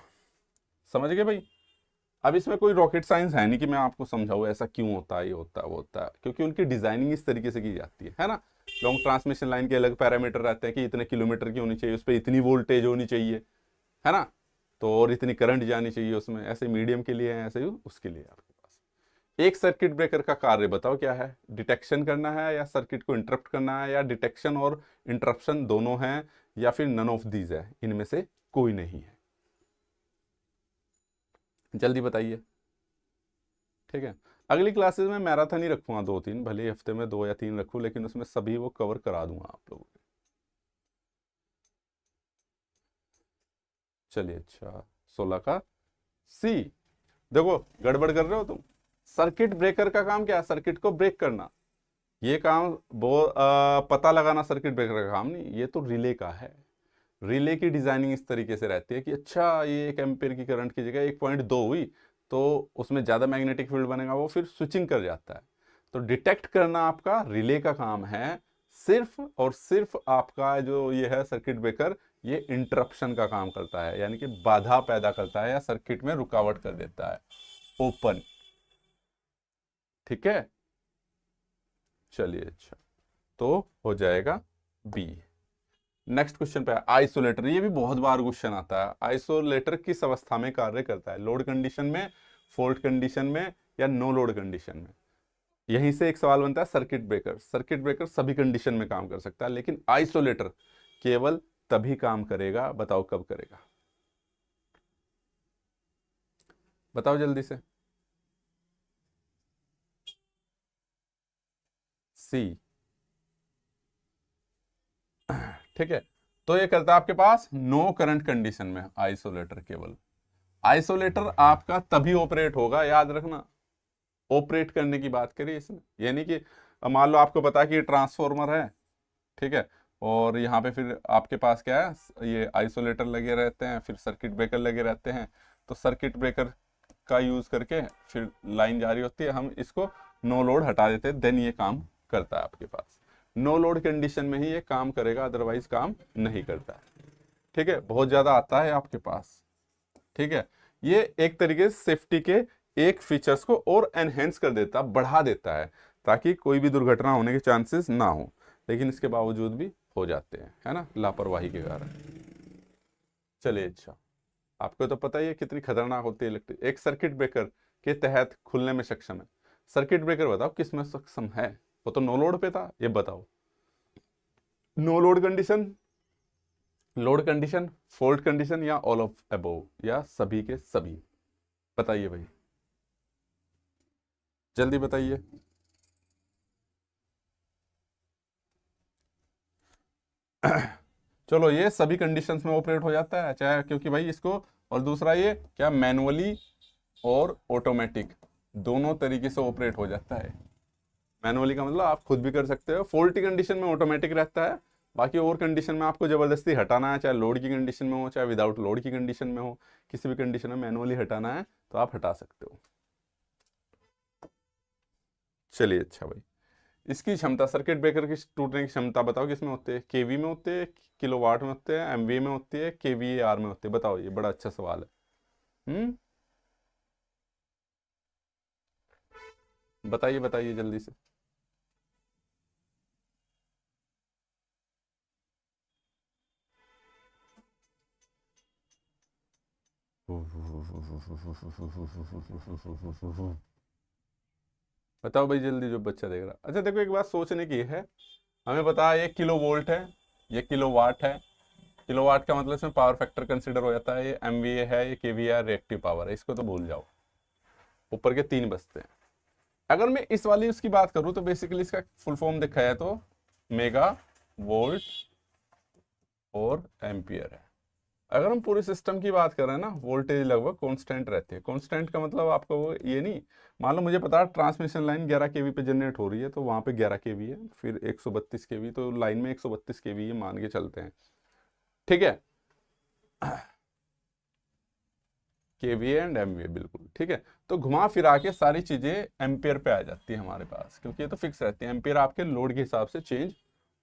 A: समझ गए भाई। अब इसमें कोई रॉकेट साइंस है नहीं कि मैं आपको समझाऊँ ऐसा क्यों होता है, ये होता है वो होता है, क्योंकि उनकी डिजाइनिंग इस तरीके से की जाती है ना। लॉन्ग ट्रांसमिशन लाइन के अलग पैरामीटर रहते हैं कि इतने किलोमीटर की होनी चाहिए, उस पर इतनी वोल्टेज होनी चाहिए, है ना, तो और इतनी करंट जानी चाहिए उसमें। ऐसे मीडियम के लिए है, ऐसे ही उसके लिए आपके पास। एक सर्किट ब्रेकर का कार्य बताओ क्या है, डिटेक्शन करना है, या सर्किट को इंटरप्ट करना है, या डिटेक्शन और इंटरप्शन दोनों हैं, या फिर नन ऑफ दीज है, इनमें से कोई नहीं है। जल्दी बताइए। ठीक है, अगली क्लासेस में मैराथन ही रखूंगा 2-3, भले ही हफ्ते में 2 या 3 रखूं, लेकिन उसमें सभी वो कवर करा दूंगा आप लोगों को। चलिए अच्छा, 16 का सी। देखो गड़बड़ कर रहे हो तुम, सर्किट ब्रेकर का काम क्या है, सर्किट को ब्रेक करना। ये काम वो पता लगाना सर्किट ब्रेकर का काम नहीं, ये तो रिले का है। रिले की डिजाइनिंग इस तरीके से रहती है कि अच्छा, ये 1 एम्पीयर की करंट की जगह 1.2 हुई, तो उसमें ज़्यादा मैग्नेटिक फील्ड बनेगा, वो फिर स्विचिंग कर जाता है। तो डिटेक्ट करना आपका रिले का काम है, सिर्फ और सिर्फ आपका जो ये है सर्किट ब्रेकर, ये इंटरप्शन का काम करता है, यानी कि बाधा पैदा करता है या सर्किट में रुकावट कर देता है, ओपन। ठीक है, चलिए अच्छा, तो हो जाएगा बी। नेक्स्ट क्वेश्चन पे है आइसोलेटर। ये भी बहुत बार क्वेश्चन आता है, आइसोलेटर किस अवस्था में कार्य करता है, लोड कंडीशन में, फॉल्ट कंडीशन में, या नो लोड कंडीशन में। यहीं से एक सवाल बनता है, सर्किट ब्रेकर। सर्किट ब्रेकर सभी कंडीशन में काम कर सकता है, लेकिन आइसोलेटर केवल तभी काम करेगा, बताओ कब करेगा, बताओ जल्दी से। सी। ठीक है, तो ये करता है आपके पास नो करंट कंडीशन में, आइसोलेटर केवल। आइसोलेटर आपका तभी ऑपरेट होगा, याद रखना, ऑपरेट करने की बात करिए इसमें, यानी कि मान लो आपको पता है कि ये ट्रांसफॉर्मर है, ठीक है, और यहाँ पे फिर आपके पास क्या है, ये आइसोलेटर लगे रहते हैं, फिर सर्किट ब्रेकर लगे रहते हैं। तो सर्किट ब्रेकर का यूज करके फिर लाइन जारी होती है, हम इसको नो लोड हटा देते हैं, देन ये काम करता है आपके पास। नो लोड कंडीशन में ही ये काम करेगा, अदरवाइज काम नहीं करता है। ठीक है, बहुत ज्यादा आता है आपके पास। ठीक है, ये एक तरीके से सेफ्टी के एक फीचर्स को और एनहेंस कर देता, बढ़ा देता है, ताकि कोई भी दुर्घटना होने के चांसेस ना हो, लेकिन इसके बावजूद भी हो जाते हैं, है ना, लापरवाही के कारण। चलिए अच्छा, आपको तो पता ही है कितनी खतरनाक होती है इलेक्ट्रिक, एक सर्किट ब्रेकर के तहत खुलने में सक्षम है। सर्किट ब्रेकर बताओ किस में सक्षम है, वो तो नो लोड पे था, ये बताओ। No load condition, load condition, fault condition, या ऑल ऑफ अबोव, या सभी के सभी, बताइए भाई, जल्दी बताइए। चलो ये सभी कंडीशंस में ऑपरेट हो जाता है, चाहे क्योंकि भाई इसको, और दूसरा ये क्या मैनुअली और ऑटोमेटिक दोनों तरीके से ऑपरेट हो जाता है। मैनुअली का मतलब आप खुद भी कर सकते हो, फॉल्टी कंडीशन में ऑटोमेटिक रहता है, बाकी और कंडीशन में आपको जबरदस्ती हटाना है, चाहे लोड की कंडीशन में हो चाहे विदाउट लोड की कंडीशन में हो, किसी भी कंडीशन में मैनुअली हटाना है तो आप हटा सकते हो। चलिए अच्छा भाई, इसकी क्षमता, सर्किट ब्रेकर की टूटने की क्षमता बताओ किसमें होती है, केवी में होती है, किलोवाट में होते हैं, एमवी में होती है, केवीएआर में होती है, बताओ, ये बड़ा अच्छा सवाल है। बताइए बताइए जल्दी से। बताओ भाई जल्दी, जो बच्चा देख रहा। अच्छा देखो, एक बात सोचने की है, हमें पता है ये किलो वोल्ट है, ये किलो वाट है, किलो वाट का मतलब इसमें पावर फैक्टर कंसिडर हो जाता है, ये एमवीए है, ये केवीआर रिएक्टिव पावर है, इसको तो भूल जाओ, ऊपर के तीन बचते हैं। अगर मैं इस वाली उसकी बात करूं तो बेसिकली इसका फुल फॉर्म देखा है तो मेगा वोल्ट और एम्पियर है। अगर हम पूरे सिस्टम की बात कर रहे हैं ना, वोल्टेज लगभग कांस्टेंट रहती है। कांस्टेंट का मतलब आपको वो ये नहीं, मान लो मुझे पता है ट्रांसमिशन लाइन 11 केवी पे जनरेट हो रही है, तो वहाँ पे 11 केवी है, फिर 132 केवी, तो लाइन में 132 केवी है मान के चलते हैं, ठीक है। केवीए एंड एमवीए, बिल्कुल ठीक है। तो घुमा फिरा के सारी चीजें एम्पियर पे आ जाती है हमारे पास, क्योंकि ये तो फिक्स रहती है, एम्पियर आपके लोड के हिसाब से चेंज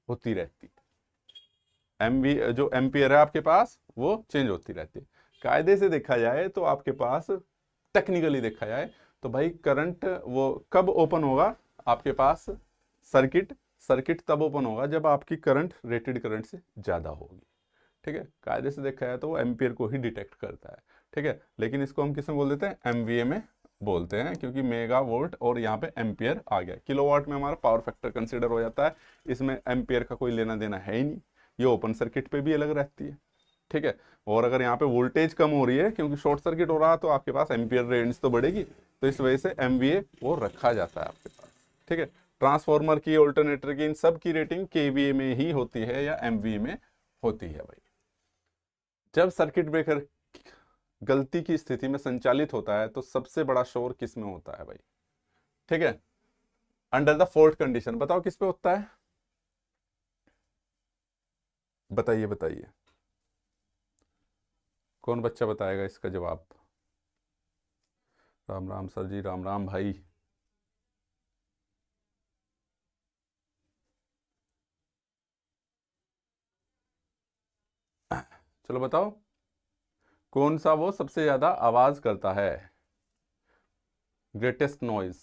A: होती रहती है। एमवी जो एम्पियर है आपके पास वो चेंज होती रहती है। कायदे से देखा जाए तो आपके पास, टेक्निकली देखा जाए तो भाई करंट वो कब ओपन होगा आपके पास, सर्किट सर्किट तब ओपन होगा जब आपकी करंट रेटेड करंट से ज़्यादा होगी, ठीक है। कायदे से देखा जाए तो वो एम्पियर को ही डिटेक्ट करता है, ठीक है। लेकिन इसको हम किसमें बोल देते हैं, एमवीए में बोलते हैं, क्योंकि मेगा वोल्ट और यहाँ पे एम्पियर आ गया। किलोवाट में हमारा पावर फैक्टर कंसिडर हो जाता है, इसमें एम्पियर का कोई लेना देना है ही नहीं, ये ओपन सर्किट पे भी अलग रहती है, ठीक है। और अगर यहाँ पे वोल्टेज कम हो रही है क्योंकि शॉर्ट सर्किट हो रहा है, तो आपके पास एम्पियर रेंज तो बढ़ेगी, तो इस वजह से एमवीए वो रखा जाता है आपके पास, ठीक है। ट्रांसफॉर्मर की, ऑल्टरनेटर की, इन सब की रेटिंग केवीए में ही होती है या एमवीए में होती है भाई। जब सर्किट ब्रेकर गलती की स्थिति में संचालित होता है तो सबसे बड़ा शोर किस में होता है भाई, ठीक है। अंडर द फॉल्ट कंडीशन, बताओ किस पे होता है, बताइए बताइए, कौन बच्चा बताएगा इसका जवाब। राम राम सर जी, राम राम भाई। चलो बताओ, कौन सा वो सबसे ज्यादा आवाज करता है, ग्रेटेस्ट नॉइज।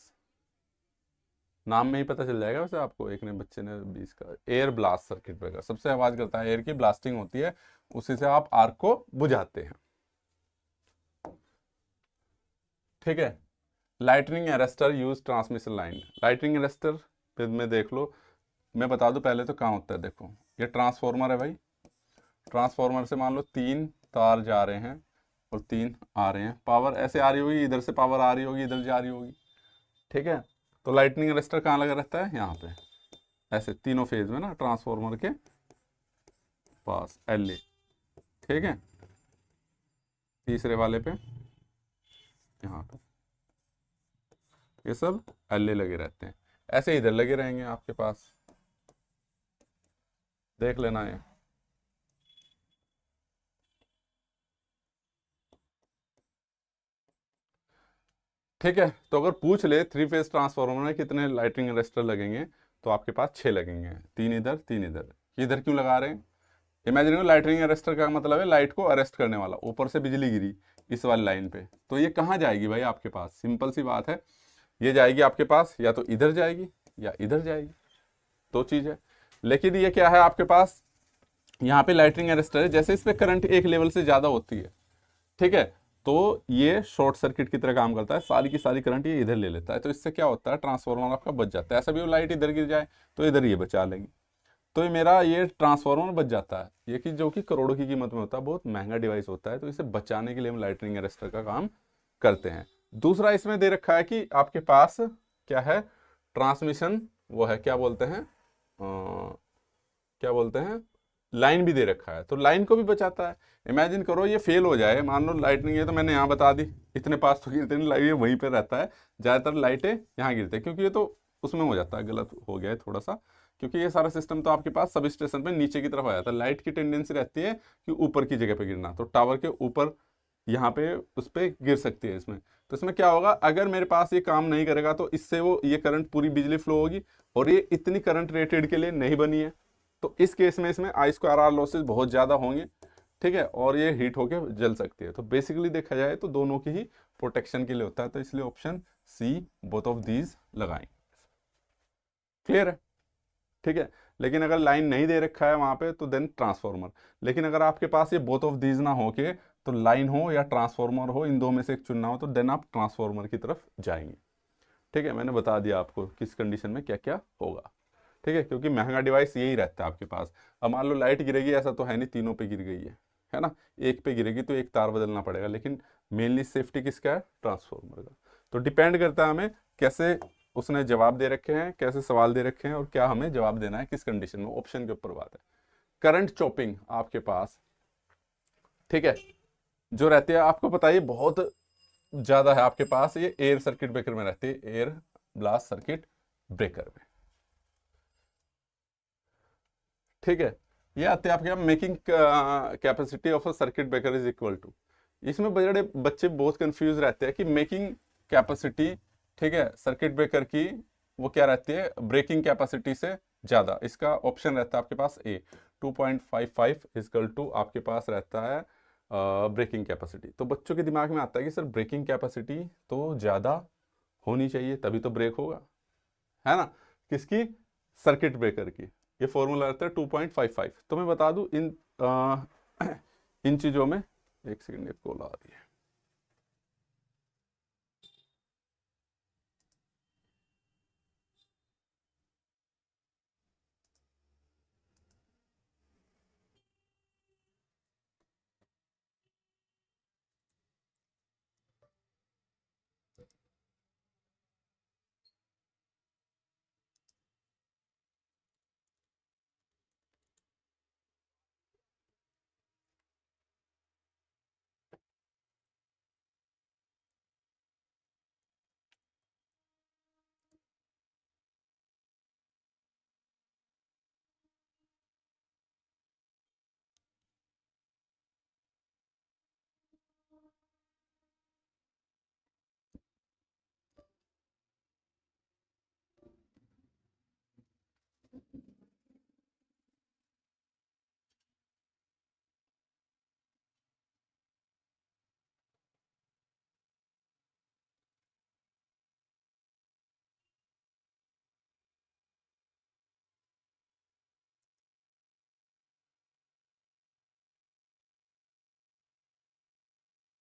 A: नाम में ही पता चल जाएगा वैसे आपको, एक ने बच्चे ने 20 का, एयर ब्लास्ट सर्किट ब्रेकर सबसे आवाज करता है, एयर की ब्लास्टिंग होती है, उसी से आप आर्क को बुझाते हैं, ठीक है। Lightning arrester use transmission line, lightning arrester फिर में देख लो, मैं बता दूं पहले तो कहाँ होता है। देखो ये ट्रांसफॉर्मर है भाई, ट्रांसफॉर्मर से मान लो 3 तार जा रहे हैं और 3 आ रहे हैं, पावर ऐसे आ रही होगी, इधर से पावर आ रही होगी, इधर जा रही होगी, ठीक है। तो लाइटनिंग अरेस्टर कहाँ लगा रहता है, यहाँ पे, ऐसे तीनों फेज में ना, ट्रांसफॉर्मर के पास एल, ठीक है। तीसरे वाले पे यहाँ पे, ये सब एल लगे रहते हैं, ऐसे इधर लगे रहेंगे आपके पास, देख लेना ये, ठीक है। तो अगर पूछ ले 3 फेज ट्रांसफार्मर में कितने लाइटनिंग अरेस्टर लगेंगे, तो आपके पास 6 लगेंगे, 3 इधर 3 इधर। इधर क्यों लगा रहे हैं, इमेजिन करो, लाइटनिंग अरेस्टर का मतलब है लाइट को अरेस्ट करने वाला, ऊपर से बिजली गिरी इस वाली लाइन पे, तो ये कहाँ जाएगी भाई आपके पास, सिंपल सी बात है, ये जाएगी आपके पास या तो इधर जाएगी या इधर जाएगी, दो चीज है। लेकिन ये क्या है आपके पास, यहाँ पे लाइटनिंग अरेस्टर है, जैसे इस पे करंट एक लेवल से ज्यादा होती है, ठीक है, तो ये शॉर्ट सर्किट की तरह काम करता है, सारी की सारी करंट ये इधर ले लेता है, तो इससे क्या होता है, ट्रांसफॉर्मर आपका बच जाता है। ऐसा भी वो लाइट इधर गिर जाए तो इधर ये बचा लेंगे, तो ये मेरा ये ट्रांसफॉर्मर बच जाता है, ये कि जो कि करोड़ों की कीमत में होता है, बहुत महंगा डिवाइस होता है, तो इसे बचाने के लिए हम लाइटनिंग अरेस्टर का काम करते हैं। दूसरा इसमें दे रखा है कि आपके पास क्या है, ट्रांसमिशन वो है, क्या बोलते हैं, क्या बोलते हैं, लाइन भी दे रखा है तो लाइन को भी बचाता है। इमेजिन करो ये फेल हो जाए, मान लो लाइट नहीं है, तो मैंने यहाँ बता दी इतने पास तो गिरते नहीं, लाइट वहीं पे रहता है, ज़्यादातर लाइटें यहाँ गिरते हैं, क्योंकि ये तो उसमें हो जाता है, गलत हो गया है थोड़ा सा, क्योंकि ये सारा सिस्टम तो आपके पास सब स्टेशन पे नीचे की तरफ आ जाता है। लाइट की टेंडेंसी रहती है कि ऊपर की जगह पे गिरना, तो टावर के ऊपर यहाँ पे उस पर गिर सकती है इसमें। तो इसमें क्या होगा, अगर मेरे पास ये काम नहीं करेगा तो इससे वो ये करंट पूरी बिजली फ्लो होगी, और ये इतनी करंट रेटेड के लिए नहीं बनी है, तो इस केस में इसमें I²R लॉसेज बहुत ज़्यादा होंगे, ठीक है, और ये हीट होके जल सकती है। तो बेसिकली देखा जाए तो दोनों की ही प्रोटेक्शन के लिए होता है, तो इसलिए option C both of these लगाएंगे। क्लियर है, ठीक है। लेकिन अगर लाइन नहीं दे रखा है वहां पे तो देन ट्रांसफॉर्मर। लेकिन अगर आपके पास ये बोथ ऑफ दीज ना हो के, तो लाइन हो या ट्रांसफॉर्मर हो, इन दो में से एक चुनना हो, तो देन आप ट्रांसफॉर्मर की तरफ जाएंगे। ठीक है, मैंने बता दिया आपको किस कंडीशन में क्या क्या होगा, ठीक है, क्योंकि महंगा डिवाइस यही रहता है आपके पास। अब मान लो लाइट गिरेगी, ऐसा तो है नहीं तीनों पे गिर गई है ना, एक पे गिरेगी तो एक तार बदलना पड़ेगा, लेकिन मेनली सेफ्टी किसका है, ट्रांसफॉर्मर का। तो डिपेंड करता है हमें कैसे उसने जवाब दे रखे हैं, कैसे सवाल दे रखे हैं, और क्या हमें जवाब देना है किस कंडीशन में, ऑप्शन के ऊपर बात है। करंट चॉपिंग आपके पास, ठीक है, जो रहती है आपको पता है बहुत ज्यादा है आपके पास, ये एयर सर्किट ब्रेकर में रहती है, एयर ब्लास्ट सर्किट ब्रेकर में, ठीक है। ये आते हैं आपके यहाँ making capacity of a circuit breaker is equal to. इसमें बड़े बच्चे बहुत कंफ्यूज रहते हैं कि मेकिंग कैपेसिटी, ठीक है, सर्किट ब्रेकर की वो क्या रहती है, ब्रेकिंग कैपेसिटी से ज्यादा। इसका ऑप्शन रहता है आपके पास ए 2.55 इक्वल टू आपके पास रहता है ब्रेकिंग कैपेसिटी। तो बच्चों के दिमाग में आता है कि सर ब्रेकिंग कैपेसिटी तो ज्यादा होनी चाहिए तभी तो ब्रेक होगा, है ना, किसकी, सर्किट ब्रेकर की। ये फॉर्मूला रहता है 2.55। तो मैं बता दूं इन चीजों में, एक सेकंड, एक कॉल आ रही है।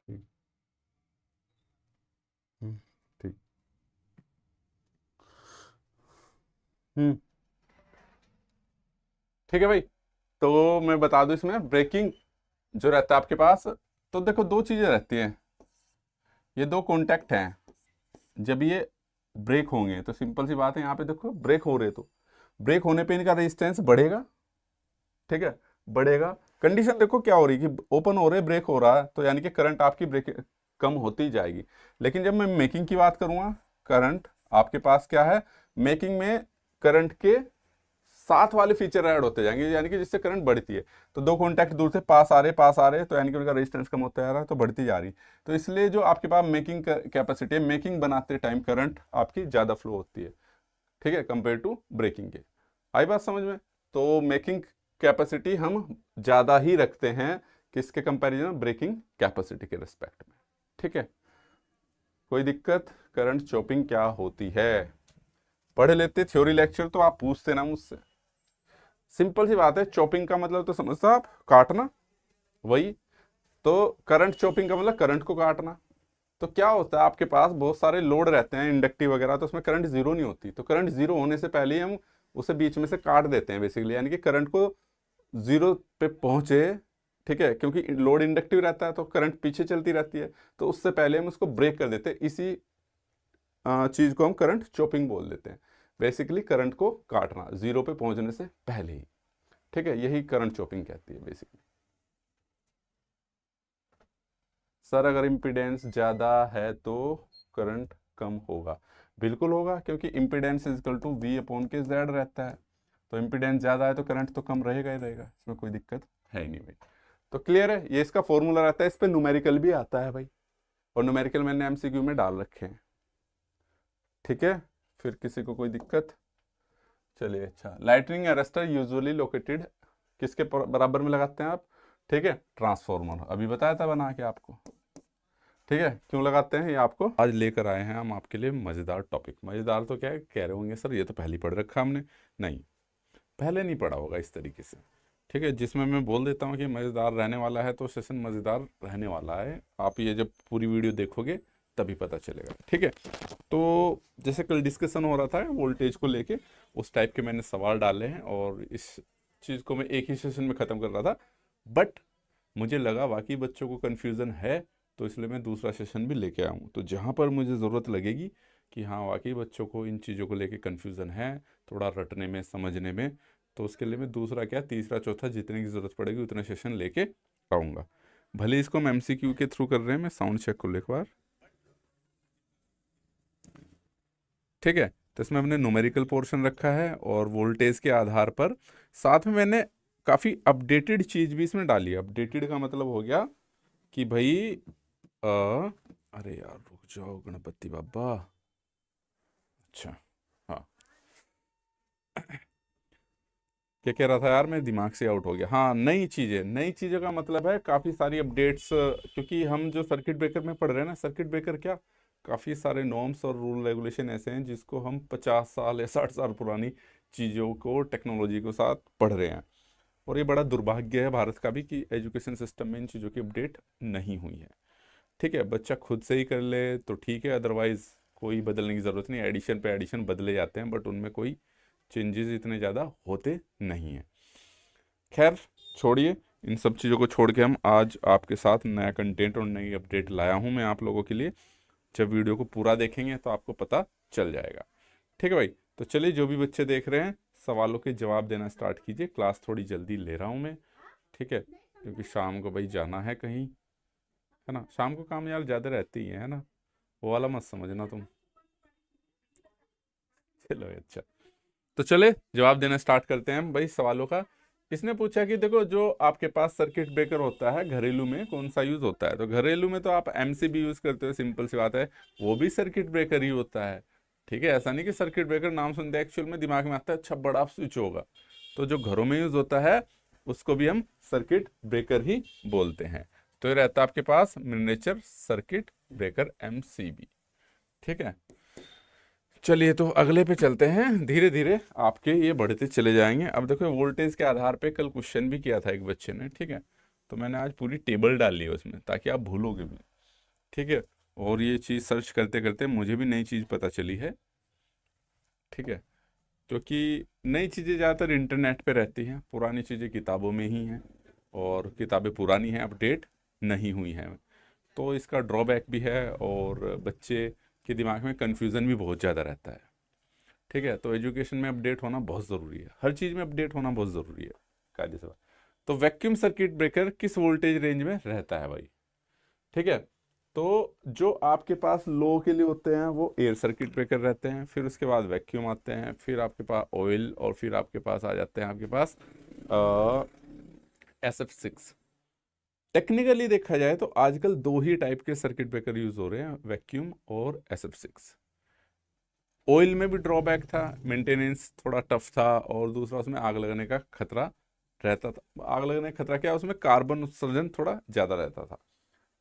A: ठीक। ठीक। हम्म ठीक है भाई। तो मैं बता दूं इसमें ब्रेकिंग जो रहता है आपके पास, तो देखो दो चीजें रहती हैं, ये दो कॉन्टैक्ट हैं, जब ये ब्रेक होंगे तो सिंपल सी बात है, यहाँ पे देखो ब्रेक हो रहे, तो ब्रेक होने पे इनका रेजिस्टेंस बढ़ेगा, ठीक है, बढ़ेगा। कंडीशन देखो क्या हो रही है कि ओपन हो रहे, ब्रेक हो रहा है, तो यानी कि करंट आपकी ब्रेक कम होती जाएगी। लेकिन जब मैं मेकिंग की बात करूंगा, करंट आपके पास क्या है, मेकिंग में करंट के साथ वाले फीचर ऐड होते जाएंगे, यानी कि जिससे करंट बढ़ती है। तो दो कॉन्टैक्ट दूर से पास आ रहे, तो यानी कि उनका रेजिस्टेंस कम होता जा रहा है, तो बढ़ती जा रही। तो इसलिए जो आपके पास मेकिंग कैपेसिटी है, मेकिंग बनाते टाइम करंट आपकी ज़्यादा फ्लो होती है, ठीक है, कंपेयर टू ब्रेकिंग के। आई बात समझ में? तो मेकिंग कैपेसिटी हम ज़्यादा ही रखते हैं किसके कंपैरिजन, ब्रेकिंग कैपेसिटी के रिस्पेक्ट में, ठीक है। कोई दिक्कत? करंट चॉपिंग क्या होती है, पढ़ लेते थ्योरी लेक्चर, तो आप पूछते ना मुझसे। सिंपल सी बात है, चॉपिंग का मतलब तो समझता आप, काटना, वही। तो करंट चॉपिंग का मतलब करंट को काटना। तो क्या होता है, आपके पास बहुत सारे लोड रहते हैं इंडक्टिव वगैरह, तो उसमें करंट जीरो नहीं होती, तो करंट जीरो होने से पहले ही हम उसे बीच में से काट देते हैं बेसिकली, यानी कि करंट को जीरो पे पहुंचे, ठीक है, क्योंकि लोड इंडक्टिव रहता है तो करंट पीछे चलती रहती है, तो उससे पहले हम उसको ब्रेक कर देते हैं। इसी चीज को हम करंट चॉपिंग बोल देते हैं, बेसिकली करंट को काटना जीरो पे पहुंचने से पहले ही, ठीक है, यही करंट चॉपिंग कहती है बेसिकली। सर अगर इम्पीडेंस ज़्यादा है तो करंट कम होगा, बिल्कुल होगा, क्योंकि impedance is equal to V upon K Z रहता है। तो इम्पीडेंस ज़्यादा है तो करंट तो कम रहेगा ही रहेगा, इसमें कोई दिक्कत है ही नहीं भाई। तो क्लियर है, ये इसका फॉर्मूला रहता है, इस पर न्यूमेरिकल भी आता है भाई, और न्यूमेरिकल मैंने एमसीक्यू में डाल रखे हैं। ठीक है, फिर किसी को कोई दिक्कत? चलिए अच्छा, लाइटनिंग अरेस्टर यूजुअली लोकेटेड किसके बराबर में लगाते हैं आप? ठीक है, ट्रांसफॉर्मर, अभी बताया था बना के आपको। ठीक है, क्यों लगाते हैं ये आपको आज लेकर आए हैं हम आपके लिए मज़ेदार टॉपिक। मज़ेदार तो क्या है, कह रहे होंगे सर ये तो पहले ही पढ़ रखा हमने। नहीं, पहले नहीं पढ़ा होगा इस तरीके से। ठीक है, जिसमें मैं बोल देता हूँ कि मज़ेदार रहने वाला है तो सेशन मज़ेदार रहने वाला है। आप ये जब पूरी वीडियो देखोगे तभी पता चलेगा। ठीक है, तो जैसे कल डिस्कशन हो रहा था वोल्टेज को लेके, उस टाइप के मैंने सवाल डाले हैं और इस चीज़ को मैं एक ही सेशन में ख़त्म कर रहा था, बट मुझे लगा वाकई बच्चों को कन्फ्यूज़न है, तो इसलिए मैं दूसरा सेशन भी लेके आऊँ। तो जहाँ पर मुझे ज़रूरत लगेगी कि हाँ वाकई बच्चों को इन चीज़ों को लेके कन्फ्यूज़न है, थोड़ा रटने में समझने में, तो उसके लिए मैं दूसरा क्या तीसरा चौथा जितने की ज़रूरत पड़ेगी उतने सेशन लेके आऊँगा। भले इसको हम एमसीक्यू के थ्रू कर रहे हैं, मैं साउंड चेक कर लो एक बार। ठीक है, तो इसमें हमने न्यूमेरिकल पोर्शन रखा है और वोल्टेज के आधार पर साथ में मैंने काफ़ी अपडेटेड चीज़ भी इसमें डाली है। अपडेटेड का मतलब हो गया कि भाई अरे यार रुक जाओ गणपति बाबा। अच्छा हाँ, क्या कह रहा था यार, मेरे दिमाग से आउट हो गया। हाँ, नई चीज़ें का मतलब है काफ़ी सारी अपडेट्स, क्योंकि हम जो सर्किट ब्रेकर में पढ़ रहे हैं ना, सर्किट ब्रेकर क्या काफ़ी सारे नॉर्म्स और रूल रेगुलेशन ऐसे हैं जिसको हम 50 साल या 60 साल पुरानी चीज़ों को टेक्नोलॉजी के साथ पढ़ रहे हैं। और ये बड़ा दुर्भाग्य है भारत का भी कि एजुकेशन सिस्टम में इन चीज़ों की अपडेट नहीं हुई है। ठीक है, बच्चा खुद से ही कर ले तो ठीक है, अदरवाइज़ कोई बदलने की ज़रूरत नहीं। एडिशन पे एडिशन बदले जाते हैं बट उनमें कोई चेंजेस इतने ज़्यादा होते नहीं हैं। खैर छोड़िए, इन सब चीज़ों को छोड़ के हम आज आपके साथ नया कंटेंट और नई अपडेट लाया हूँ मैं आप लोगों के लिए। जब वीडियो को पूरा देखेंगे तो आपको पता चल जाएगा। ठीक है भाई, तो चलिए जो भी बच्चे देख रहे हैं सवालों के जवाब देना स्टार्ट कीजिए। क्लास थोड़ी जल्दी ले रहा हूँ मैं, ठीक है, क्योंकि शाम को भाई जाना है कहीं, है ना। शाम को काम यार ज़्यादा रहती ही है ना, वो वाला मत समझना तुम। चलो अच्छा, तो चले जवाब देना स्टार्ट करते हैं भाई सवालों का। इसने पूछा कि देखो जो आपके पास सर्किट ब्रेकर होता है घरेलू में कौन सा यूज़ होता है, तो घरेलू में तो आप एमसीबी यूज़ करते हो, सिंपल सी बात है, वो भी सर्किट ब्रेकर ही होता है। ठीक है, ऐसा नहीं कि सर्किट ब्रेकर नाम सुनते एक्चुअल में दिमाग में आता है अच्छा बड़ा स्विच होगा, तो जो घरों में यूज़ होता है उसको भी हम सर्किट ब्रेकर ही बोलते हैं। तो ये रहता है आपके पास मिनिएचर सर्किट ब्रेकर एमसीबी। ठीक है, चलिए तो अगले पे चलते हैं, धीरे धीरे आपके ये बढ़ते चले जाएंगे। अब देखो वोल्टेज के आधार पे कल क्वेश्चन भी किया था एक बच्चे ने, ठीक है, तो मैंने आज पूरी टेबल डाल ली है उसमें ताकि आप भूलोगे भी। ठीक है, और ये चीज़ सर्च करते करते मुझे भी नई चीज़ पता चली है। ठीक है, क्योंकि नई चीज़ें ज़्यादातर इंटरनेट पे रहती हैं, पुरानी चीज़ें किताबों में ही हैं और किताबें पुरानी हैं, अपडेट नहीं हुई हैं, तो इसका ड्रॉबैक भी है और बच्चे के दिमाग में कन्फ्यूज़न भी बहुत ज़्यादा रहता है। ठीक है, तो एजुकेशन में अपडेट होना बहुत ज़रूरी है, हर चीज़ में अपडेट होना बहुत ज़रूरी है कायदे से। तो वैक्यूम सर्किट ब्रेकर किस वोल्टेज रेंज में रहता है भाई? ठीक है, तो जो आपके पास लो के लिए होते हैं वो एयर सर्किट ब्रेकर रहते हैं, फिर उसके बाद वैक्यूम आते हैं, फिर आपके पास ऑयल, और फिर आपके पास आ जाते हैं आपके पास SF6। टेक्निकली देखा जाए तो आजकल दो ही टाइप के सर्किट ब्रेकर यूज हो रहे हैं, वैक्यूम और SF6। ऑयल में भी ड्रॉबैक था, मेंटेनेंस थोड़ा टफ था, और दूसरा उसमें आग लगने का खतरा रहता था। आग लगने का खतरा क्या, उसमें कार्बन उत्सर्जन थोड़ा ज़्यादा रहता था।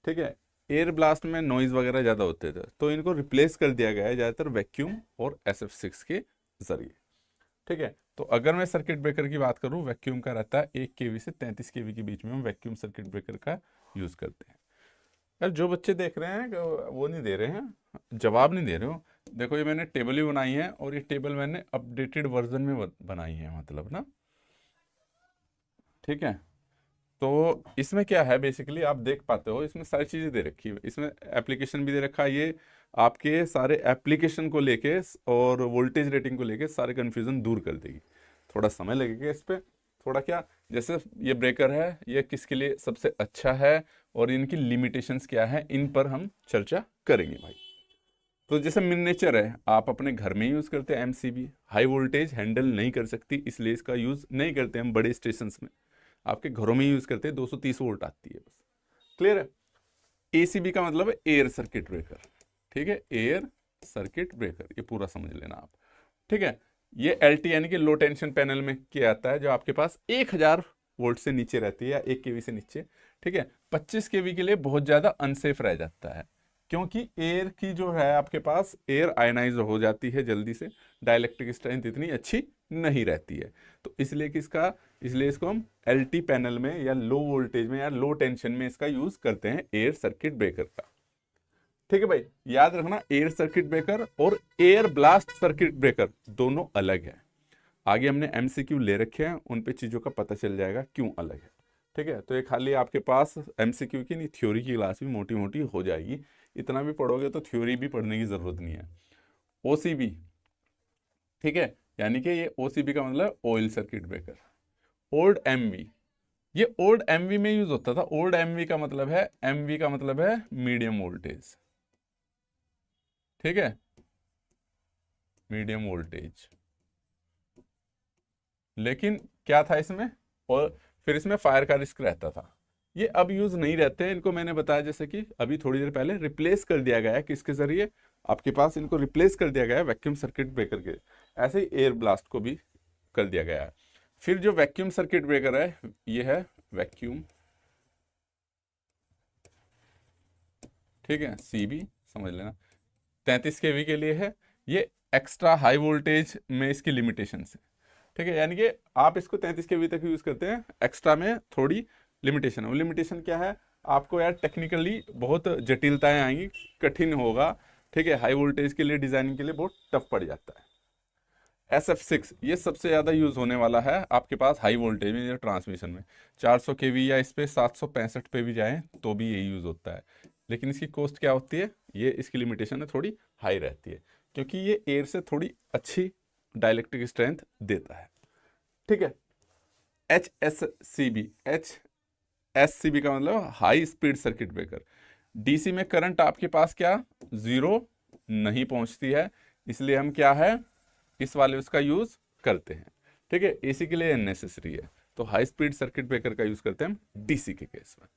A: ठीक है, एयर ब्लास्ट में नॉइज़ वगैरह ज़्यादा होते थे, तो इनको रिप्लेस कर दिया गया है ज़्यादातर वैक्यूम और SF6 के ज़रिए। ठीक है, तो अगर मैं सर्किट ब्रेकर की बात करूं, वैक्यूम का रहता है 1 kV से 33 kV के बीच में हम वैक्यूम सर्किट ब्रेकर का यूज़ करते हैं। यार जो बच्चे देख रहे हैं वो नहीं दे रहे हैं, जवाब नहीं दे रहे हो। देखो ये मैंने टेबल ही बनाई है और ये टेबल मैंने अपडेटेड वर्जन में बनाई है, मतलब ना। ठीक है, तो इसमें क्या है बेसिकली आप देख पाते हो, इसमें सारी चीज़ें दे रखी है, इसमें एप्लीकेशन भी दे रखा है। ये आपके सारे एप्लीकेशन को लेके और वोल्टेज रेटिंग को लेके सारे कन्फ्यूज़न दूर कर देगी। थोड़ा समय लगेगा इस पर, थोड़ा क्या, जैसे ये ब्रेकर है, ये किसके लिए सबसे अच्छा है और इनकी लिमिटेशंस क्या है, इन पर हम चर्चा करेंगे भाई। तो जैसे मिनिएचर है, आप अपने घर में यूज़ करते हैं एमसीबी, हाई वोल्टेज हैंडल नहीं कर सकती, इसलिए इसका यूज़ नहीं करते हम बड़े स्टेशंस में, आपके घरों में यूज़ करते हैं, 230 वोल्ट आती है बस। क्लियर है। एसीबी का मतलब है एयर सर्किट ब्रेकर, ठीक है, एयर सर्किट ब्रेकर, ये पूरा समझ लेना आप, ठीक है। ये एलटी यानी कि लो टेंशन पैनल में क्या आता है, जो आपके पास 1000 वोल्ट से नीचे रहती है या 1 केवी से नीचे, ठीक है। 25 केवी के लिए बहुत ज़्यादा अनसेफ रह जाता है, क्योंकि एयर की जो है आपके पास एयर आयनाइज हो जाती है जल्दी से, डाइलेक्ट्रिक स्ट्रेंथ इतनी अच्छी नहीं रहती है, तो इसलिए इसको हम एलटी पैनल में या लो वोल्टेज में या लो टेंशन में इसका यूज करते हैं, एयर सर्किट ब्रेकर का। ठीक है भाई, याद रखना एयर सर्किट ब्रेकर और एयर ब्लास्ट सर्किट ब्रेकर दोनों अलग है। आगे हमने एमसीक्यू ले रखे हैं, उन पे चीजों का पता चल जाएगा क्यों अलग है। ठीक है, तो ये खाली आपके पास एमसीक्यू की नहीं, थ्योरी की क्लास भी मोटी मोटी हो जाएगी, इतना भी पढ़ोगे तो थ्योरी भी पढ़ने की जरूरत नहीं है। ओसीबी, ठीक है, यानी कि ये ओसीबी का मतलब oil circuit breaker. Old MV, ये ओल्ड एमवी में यूज होता था। ओल्ड एमवी का मतलब है, एमवी का मतलब है मीडियम वोल्टेज, ठीक है, मीडियम वोल्टेज। लेकिन क्या था इसमें, और फिर इसमें फायर का रिस्क रहता था। ये अब यूज नहीं रहते, इनको मैंने बताया जैसे कि अभी थोड़ी देर पहले रिप्लेस कर दिया गया है, किसके जरिए, आपके पास इनको रिप्लेस कर दिया गया है वैक्यूम सर्किट ब्रेकर के, ऐसे ही एयर ब्लास्ट को भी कर दिया गया है। फिर जो वैक्यूम सर्किट ब्रेकर है, ये है वैक्यूम, ठीक है, सीबी समझ लेना, 33 केवी के लिए है। ये एक्स्ट्रा हाई वोल्टेज में इसकी लिमिटेशन है, ठीक है, यानी कि आप इसको 33 केवी तक यूज करते हैं, एक्स्ट्रा में थोड़ी लिमिटेशन है। वो लिमिटेशन क्या है, आपको यार टेक्निकली बहुत जटिलताएं आएंगी, कठिन होगा, ठीक है, हाई वोल्टेज के लिए डिजाइनिंग के लिए बहुत टफ पड़ जाता है। SF6 ये सबसे ज़्यादा यूज़ होने वाला है आपके पास हाई वोल्टेज में या ट्रांसमिशन में, 400 केवी या इस पे 765 पे भी जाएं तो भी यही यूज़ होता है। लेकिन इसकी कॉस्ट क्या होती है, ये इसकी लिमिटेशन है थोड़ी हाई रहती है, क्योंकि ये एयर से थोड़ी अच्छी डाइलेक्ट्रिक स्ट्रेंथ देता है, ठीक है। HSCB का मतलब high speed circuit breaker. DC में करंट आपके पास क्या जीरो नहीं पहुंचती है, इसलिए हम क्या है इस वाले उसका यूज करते हैं, ठीक है। एसी के लिए नेसेसरी है, तो हाई स्पीड सर्किट ब्रेकर का यूज करते हैं हम डीसी के केस में।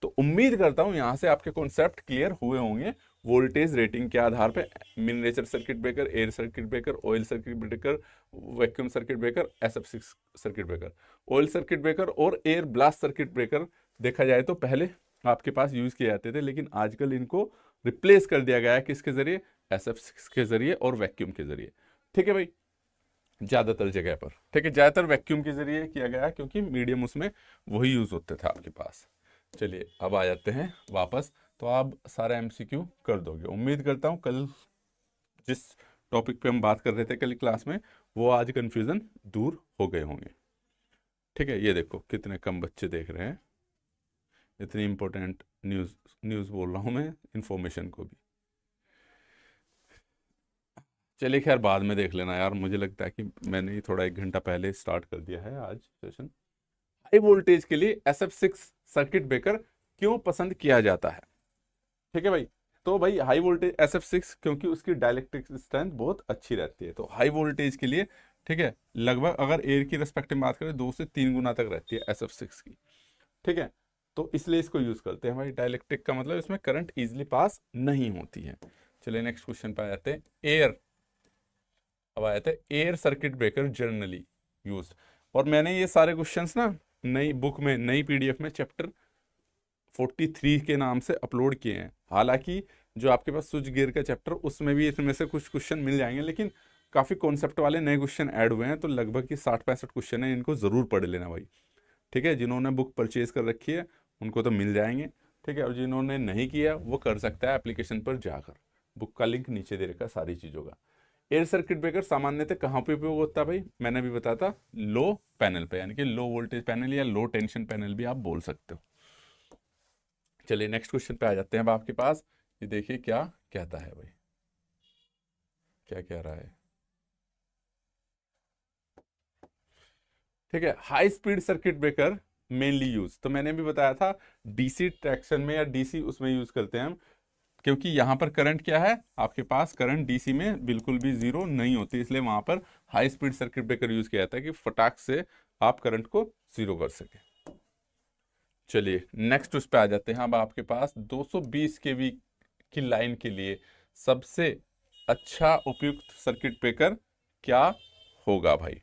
A: तो उम्मीद करता हूं यहां से आपके कॉन्सेप्ट क्लियर हुए होंगे, वोल्टेज रेटिंग के आधार पे miniature circuit breaker, air circuit breaker, oil circuit breaker, vacuum circuit breaker, SF6 circuit breaker. Oil circuit breaker और एयर ब्लास्ट सर्किट ब्रेकर देखा जाए तो पहले आपके पास यूज किए जाते थे, लेकिन आजकल इनको रिप्लेस कर दिया गया है किसके जरिए, SF6 के जरिए और वैक्यूम के जरिए, ठीक है भाई, ज्यादातर जगह पर, ठीक है, ज्यादातर वैक्यूम के जरिए किया गया है, क्योंकि मीडियम उसमें वही यूज होते थे आपके पास। चलिए अब आ जाते हैं वापस, तो आप सारा MCQ कर दोगे, उम्मीद करता हूँ कल जिस टॉपिक पे हम बात कर रहे थे कल क्लास में, वो आज कंफ्यूजन दूर हो गए होंगे, ठीक है। ये देखो कितने कम बच्चे देख रहे हैं, इतनी इंपॉर्टेंट न्यूज़ बोल रहा हूँ मैं, इंफॉर्मेशन को भी। चलिए खैर बाद में देख लेना यार, मुझे लगता है कि मैंने ही थोड़ा 1 घंटा पहले स्टार्ट कर दिया है आज सेशन। हाई वोल्टेज के लिए SF6 सर्किट ब्रेकर क्यों पसंद किया जाता है, ठीक है भाई। तो भाई हाई वोल्टेज SF6 क्योंकि उसकी डाइलेक्ट्रिक स्ट्रेंथ बहुत अच्छी रहती है, तो हाई वोल्टेज के लिए, ठीक है, लगभग अगर एयर की रेस्पेक्ट में बात करें 2 से 3 गुना तक रहती है SF6 की, ठीक है। तो इसलिए इसको यूज करते हैं भाई, डाइलेक्ट्रिक का मतलब इसमें करंट इजिली पास नहीं होती है। चलिए नेक्स्ट क्वेश्चन पे आ जाते हैं। अब आया था air circuit breaker generally use, और मैंने ये सारे क्वेश्चंस ना नई बुक में, नई PDF में चैप्टर 43 के नाम से अपलोड किए हैं। हालांकि जो आपके पास स्विच गियर का चैप्टर, उसमें भी इसमें से कुछ क्वेश्चन मिल जाएंगे, लेकिन काफ़ी कॉन्सेप्ट वाले नए क्वेश्चन ऐड हुए हैं, तो लगभग की 60-65 क्वेश्चन है, इनको ज़रूर पढ़ लेना भाई, ठीक है। जिन्होंने बुक परचेज कर रखी है उनको तो मिल जाएंगे, ठीक है, और जिन्होंने नहीं किया वो कर सकता है एप्लीकेशन पर जाकर, बुक का लिंक नीचे दे रखा है सारी चीज़ों का। एयर सर्किट ब्रेकर सामान्यतः कहाँ पे उपयोग होता है भाई, मैंने अभी बताया था लो पैनल पे, यानी कि लो वोल्टेज पैनल या लो टेंशन पैनल भी आप बोल सकते हो। चलिए नेक्स्ट क्वेश्चन पे आ जाते हैं अब आपके पास, ये देखिए क्या कहता है भाई, क्या कह रहा है। ठीक है। High speed circuit breaker mainly use, तो मैंने भी बताया था डीसी ट्रैक्शन में या डीसी उसमें यूज करते हैं हम, क्योंकि यहाँ पर करंट क्या है आपके पास, करंट डीसी में बिल्कुल भी जीरो नहीं होती, इसलिए वहां पर high speed circuit breaker use किया जाता है कि फटाक से आप करंट को जीरो कर सके। चलिए नेक्स्ट उस पे आ जाते हैं। अब आपके पास 220 केवी की लाइन के लिए सबसे अच्छा उपयुक्त सर्किट ब्रेकर क्या होगा भाई?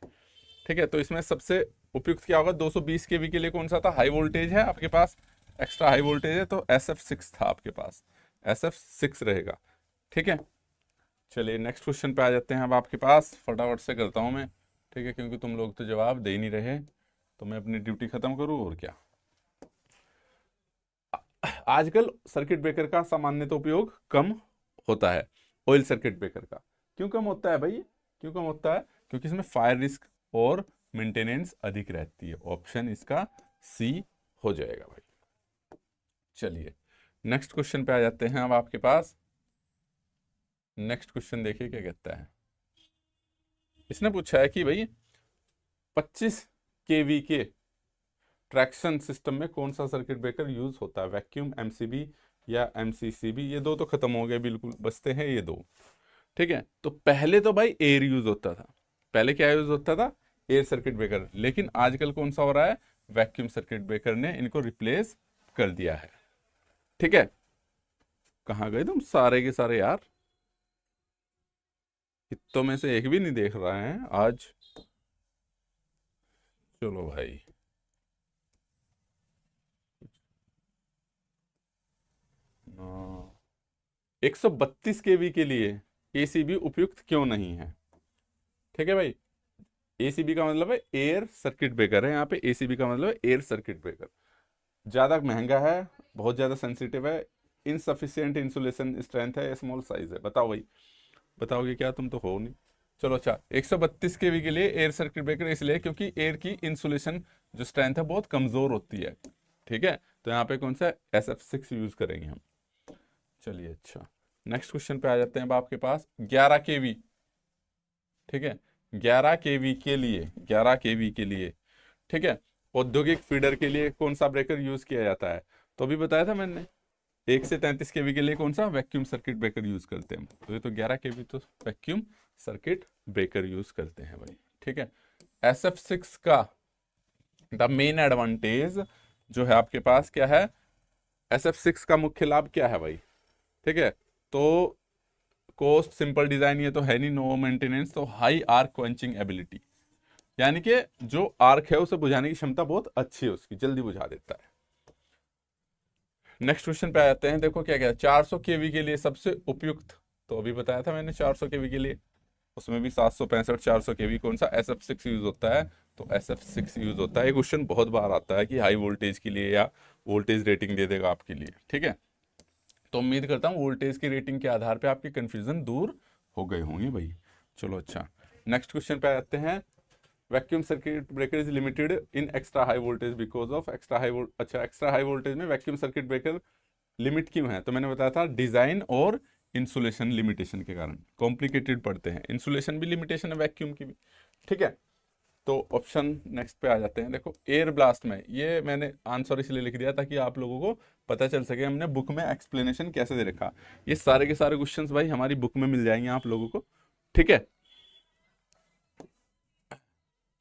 A: ठीक है, तो इसमें सबसे उपयुक्त क्या होगा? 220 केवी के लिए कौन सा था? हाई वोल्टेज है आपके पास, एक्स्ट्रा हाई वोल्टेज है, तो SF6 था आपके पास, SF6 रहेगा। ठीक है, चलिए नेक्स्ट क्वेश्चन पे आ जाते हैं। अब आपके पास फटाफट से करता हूं मैं, ठीक है, क्योंकि तुम लोग तो जवाब दे ही नहीं रहे, तो मैं अपनी ड्यूटी खत्म करूं और क्या। आजकल सर्किट ब्रेकर का सामान्यतः उपयोग कम होता है, ऑयल सर्किट ब्रेकर का। क्यों कम होता है भाई? क्यों कम होता है? क्योंकि इसमें फायर रिस्क और मेंटेनेंस अधिक रहती है। ऑप्शन इसका सी हो जाएगा भाई। चलिए नेक्स्ट क्वेश्चन पे आ जाते हैं। अब आपके पास नेक्स्ट क्वेश्चन देखिए क्या कहता है। इसने पूछा है कि भाई 25 केवी के ट्रैक्शन सिस्टम में कौन सा सर्किट ब्रेकर यूज होता है? वैक्यूम, एमसीबी या एमसीसीबी? ये दो तो खत्म हो गए, बिल्कुल बचते हैं ये दो। ठीक है, तो पहले तो भाई एयर यूज होता था। पहले क्या यूज होता था? Air circuit breaker. लेकिन आजकल कौन सा हो रहा है? वैक्यूम सर्किट ब्रेकर ने इनको रिप्लेस कर दिया है। ठीक है, कहाँ गए तुम सारे के सारे यार? इतनों में से एक भी नहीं देख रहा है आज। चलो भाई, 132 केवी के लिए एसीबी उपयुक्त क्यों नहीं है? ठीक है भाई, एसीबी का मतलब है एयर सर्किट ब्रेकर है, यहाँ पे एसीबी का मतलब है एयर सर्किट ब्रेकर। ज़्यादा महंगा है, बहुत ज़्यादा सेंसिटिव है, इनसफिशियंट इंसुलेशन स्ट्रेंथ है, स्मॉल साइज है। बताओ भाई, बताओगे क्या? तुम तो हो नहीं। चलो अच्छा, 132 केवी के लिए एयर सर्किट ब्रेकर इसलिए क्योंकि एयर की इंसुलेशन जो स्ट्रेंथ है बहुत कमज़ोर होती है। ठीक है, तो यहाँ पे कौन सा SF6 यूज़ करेंगे हम। चलिए अच्छा, नेक्स्ट क्वेश्चन पे आ जाते हैं। अब आपके पास 11 केवी, ठीक है, 11 केवी के लिए, 11 केवी के लिए, ठीक है, औद्योगिक फीडर के लिए कौन सा ब्रेकर यूज किया जाता है? तो अभी बताया था मैंने, 1 से 33 केवी के लिए कौन सा? वैक्यूम सर्किट ब्रेकर यूज करते हैं। तो ये तो 11 केवी तो वैक्यूम सर्किट ब्रेकर यूज करते हैं भाई। ठीक है, SF6 का द मेन एडवांटेज जो है आपके पास क्या है? SF6 का मुख्य लाभ क्या है भाई? ठीक है, तो कॉस्ट, सिंपल डिजाइन, ये तो है नहीं, नो मेंटेनेंस, तो हाई आर्क क्वेंचिंग एबिलिटी, यानी कि जो आर्क है उसे बुझाने की क्षमता बहुत अच्छी है उसकी, जल्दी बुझा देता है। नेक्स्ट क्वेश्चन पे आ जाते हैं। देखो क्या क्या 400 केवी के लिए सबसे उपयुक्त, तो अभी बताया था मैंने 400 केवी के लिए, उसमें भी 765 400 केवी कौन सा? SF6 यूज होता है, तो SF6 यूज होता है। ये क्वेश्चन बहुत बार आता है कि हाई वोल्टेज के लिए या वोल्टेज रेटिंग दे देगा आपके लिए। ठीक है, तो उम्मीद करता हूँ वोल्टेज की रेटिंग के आधार पे आपके कंफ्यूजन दूर हो गए होंगे भाई। चलो अच्छा, नेक्स्ट क्वेश्चन पे आते हैं। Vacuum circuit breaker is limited in extra high voltage because of extra high volt. अच्छा, एक्स्ट्रा हाई वोल्टेज में वैक्यूम सर्किट ब्रेकर लिमिट क्यों है? तो मैंने बताया था डिजाइन और इंसुलेशन लिमिटेशन के कारण कॉम्प्लिकेटेड पड़ते हैं। इंसुलेशन भी लिमिटेशन है वैक्यूम की भी। ठीक है, तो ऑप्शन नेक्स्ट पे आ जाते हैं। देखो एयर ब्लास्ट में, ये मैंने आंसर इसलिए लिख दिया ताकि आप लोगों को पता चल सके हमने बुक में एक्सप्लेनेशन कैसे दे रखा। ये सारे के सारे क्वेश्चंस भाई हमारी बुक में मिल जाएंगे आप लोगों को। ठीक है,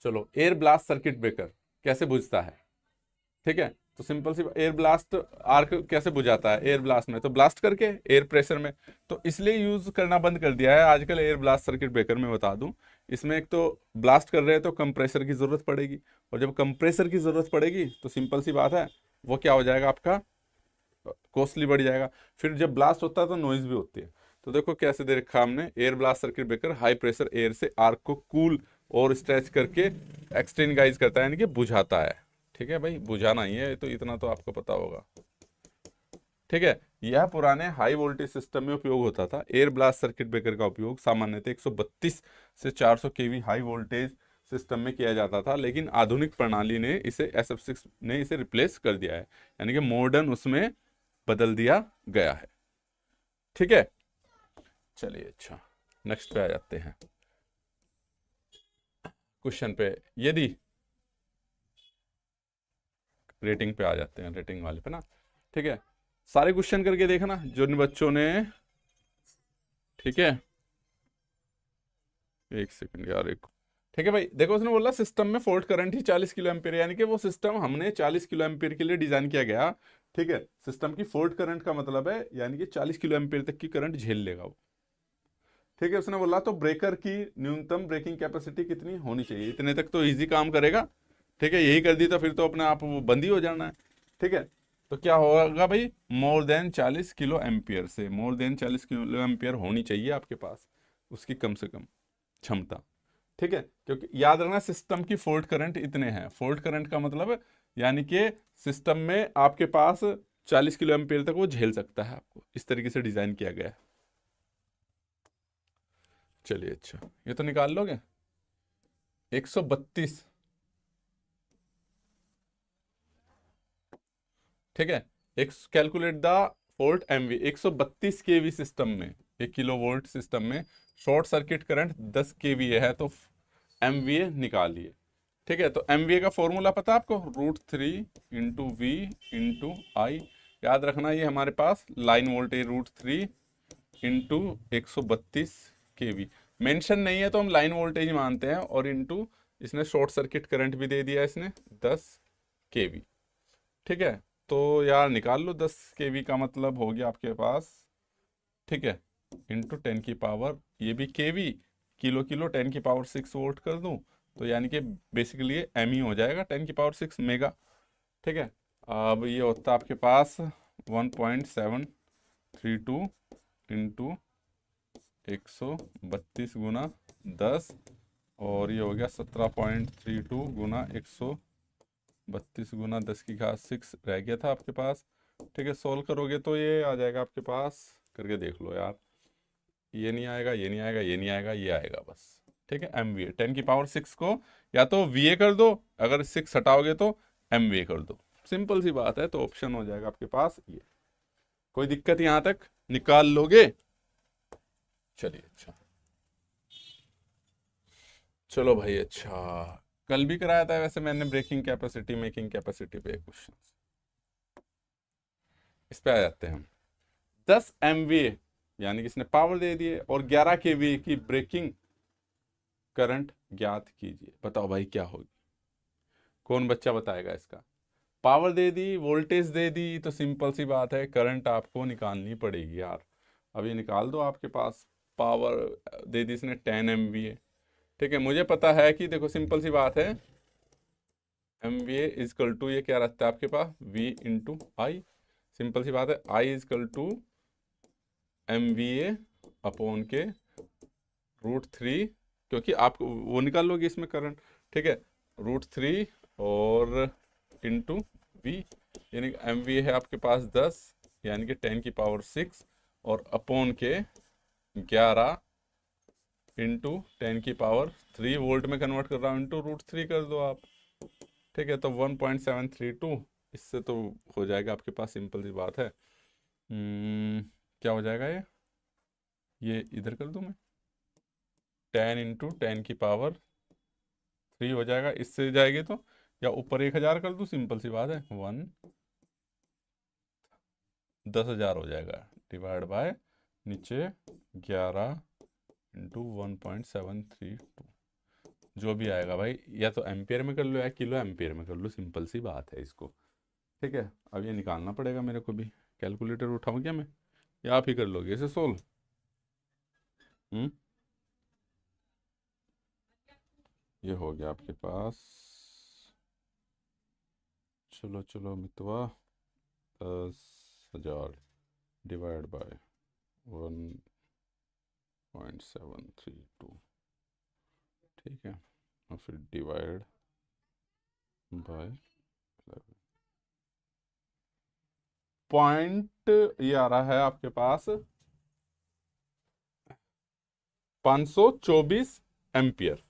A: चलो एयर ब्लास्ट सर्किट ब्रेकर कैसे बुझता है? ठीक है, तो सिंपल सी एयर ब्लास्ट आर्क कैसे बुझाता है? एयर ब्लास्ट में तो ब्लास्ट करके एयर प्रेशर में, तो इसलिए यूज करना बंद कर दिया है आजकल एयर ब्लास्ट सर्किट ब्रेकर में। बता दूं, इसमें एक तो ब्लास्ट कर रहे हैं तो कंप्रेसर की जरूरत पड़ेगी, और जब कंप्रेसर की जरूरत पड़ेगी तो सिंपल सी बात है वो क्या हो जाएगा आपका? कॉस्टली बढ़ जाएगा। फिर जब ब्लास्ट होता है तो नॉइज भी होती है। तो देखो कैसे दे रखा हमने, air blast circuit breaker high pressure air से आर्क को कूल और स्ट्रेच करके एक्सटेंगाइज करता है, यानी कि बुझाता है। ठीक है भाई, बुझाना ही है, तो इतना तो आपको पता होगा। ठीक है, यह पुराने हाई वोल्टेज सिस्टम में उपयोग होता था। एयर ब्लास्ट सर्किट ब्रेकर का उपयोग सामान्यतः 132 से 400 केवी हाई वोल्टेज सिस्टम में किया जाता था, लेकिन आधुनिक प्रणाली ने इसे SF6 ने इसे रिप्लेस कर दिया है, यानी कि मॉडर्न उसमें बदल दिया गया है। ठीक है, चलिए अच्छा, नेक्स्ट पे आ जाते हैं क्वेश्चन पे। यदि रेटिंग पे आ जाते हैं, रेटिंग वाले पे ना। ठीक है, सारे क्वेश्चन करके देखना जिन बच्चों ने, ठीक है, एक सेकंड यार, एक, ठीक है भाई। देखो उसने बोला सिस्टम में फॉल्ट करंट ही 40 किलो एम्पीयर, यानी कि वो सिस्टम हमने 40 किलो एम्पीयर के लिए डिजाइन किया गया। ठीक है, सिस्टम की फॉल्ट करंट का मतलब है यानी कि 40 किलो एम्पीयर तक की करंट झेल लेगा वो। ठीक है, उसने बोला तो ब्रेकर की न्यूनतम ब्रेकिंग कैपेसिटी कितनी होनी चाहिए, इतने तक तो इजी काम करेगा। ठीक है, यही कर दी तो फिर तो अपने आप वो बंद ही हो जाना है। ठीक है, तो क्या होगा भाई, मोर देन 40 किलो एम्पियर से, मोर देन 40 किलो एम्पियर होनी चाहिए आपके पास उसकी कम से कम क्षमता। ठीक है, क्योंकि याद रखना सिस्टम की फॉल्ट करंट इतने हैं, फॉल्ट करंट का मतलब यानी कि सिस्टम में आपके पास 40 किलो एम्पियर तक वो झेल सकता है, आपको इस तरीके से डिजाइन किया गया है। चलिए अच्छा, ये तो निकाल लोगे 132। ठीक है, एक calculate the volt MV 132 kV system में, 1 किलो वोल्ट सिस्टम में शॉर्ट सर्किट करंट 10 केवीए है, तो एमवीए निकालिए। ठीक है, तो एमवीए का फॉर्मूला पता है आपको, √3 × V × I। याद रखना ये हमारे पास लाइन वोल्टेज √3 × 132 केवी, मेंशन नहीं है तो हम लाइन वोल्टेज मानते हैं, और इंटू इसने शॉर्ट सर्किट करंट भी दे दिया इसने 10 केवी। ठीक है, तो यार निकाल लो 10 केवी का मतलब हो गया आपके पास। ठीक है, इंटू 10 की पावर, ये भी केवी, किलो किलो 10 की पावर 6 वोल्ट कर दूं तो यानी कि बेसिकली ये एम ही हो जाएगा, 10 की पावर 6 मेगा। ठीक है, अब ये होता है आपके पास 1.732 इंटू 132 गुना 10, और ये हो गया 17.32 गुना 132 गुना 10 की घात 6 रह गया था आपके पास। ठीक है, सोल्व करोगे तो ये आ जाएगा आपके पास, करके देख लो यार, ये नहीं आएगा, ये नहीं आएगा, ये नहीं आएगा, ये आएगा बस। ठीक है, एम वी ए 10 की पावर 6 को या तो वी ए कर दो, अगर 6 हटाओगे तो एम वी ए कर दो, सिंपल सी बात है। तो ऑप्शन हो जाएगा आपके पास ये। कोई दिक्कत यहां तक, निकाल लोगे? चलिए अच्छा, चलो भाई अच्छा, कल भी कराया था वैसे मैंने ब्रेकिंग कैपेसिटी मेकिंग कैपेसिटी पे क्वेश्चन, इस पे आ जाते हैं हम। 10 MVA यानी कि इसने पावर दे दी है, और 11 kVA की ब्रेकिंग करंट ज्ञात कीजिए। बताओ भाई क्या होगी, कौन बच्चा बताएगा इसका? पावर दे दी, वोल्टेज दे दी, तो सिंपल सी बात है करंट आपको निकालनी पड़ेगी यार। अब ये निकाल दो, आपके पास पावर दे दी इसने 10 MVA। ठीक है, मुझे पता है कि देखो सिंपल सी बात है, MVA इजकल टू ये क्या रहता है आपके पास, V × I। सिंपल सी बात है, I is equal to MVA upon K √3, क्योंकि आप वो निकाल लोगे इसमें करंट। ठीक है, √3 और इंटू वी, यानी एम वी है आपके पास 10, यानी कि 10 की पावर 6, और अपॉन के 11 इंटू 10 की पावर 3 वोल्ट में कन्वर्ट कर रहा हूँ, इंटू √3 कर दो आप। ठीक है, तो 1.732, इससे तो हो जाएगा आपके पास, सिंपल सी बात है। क्या हो जाएगा ये इधर कर दूँ मैं, 10 × 10 की पावर 3 हो जाएगा, इससे जाएगी तो, या ऊपर 1000 कर दूँ, सिंपल सी बात है, 10,000 हो जाएगा, डिवाइड बाय नीचे 11 × 1.732, जो भी आएगा भाई, या तो एम्पियर में कर लो या किलो एम्पियर में कर लो, सिंपल सी बात है इसको। ठीक है, अब ये निकालना पड़ेगा मेरे को भी, कैलकुलेटर उठाऊँ क्या मैं, या आप ही कर लोगे इसे सोल्व? ये हो गया आपके पास, चलो चलो मितवा, 10,000 डिवाइड बाय 1.732। ठीक है, और फिर डिवाइड बाय 11। पॉइंट ये आ रहा है आपके पास 524 एम्पियर।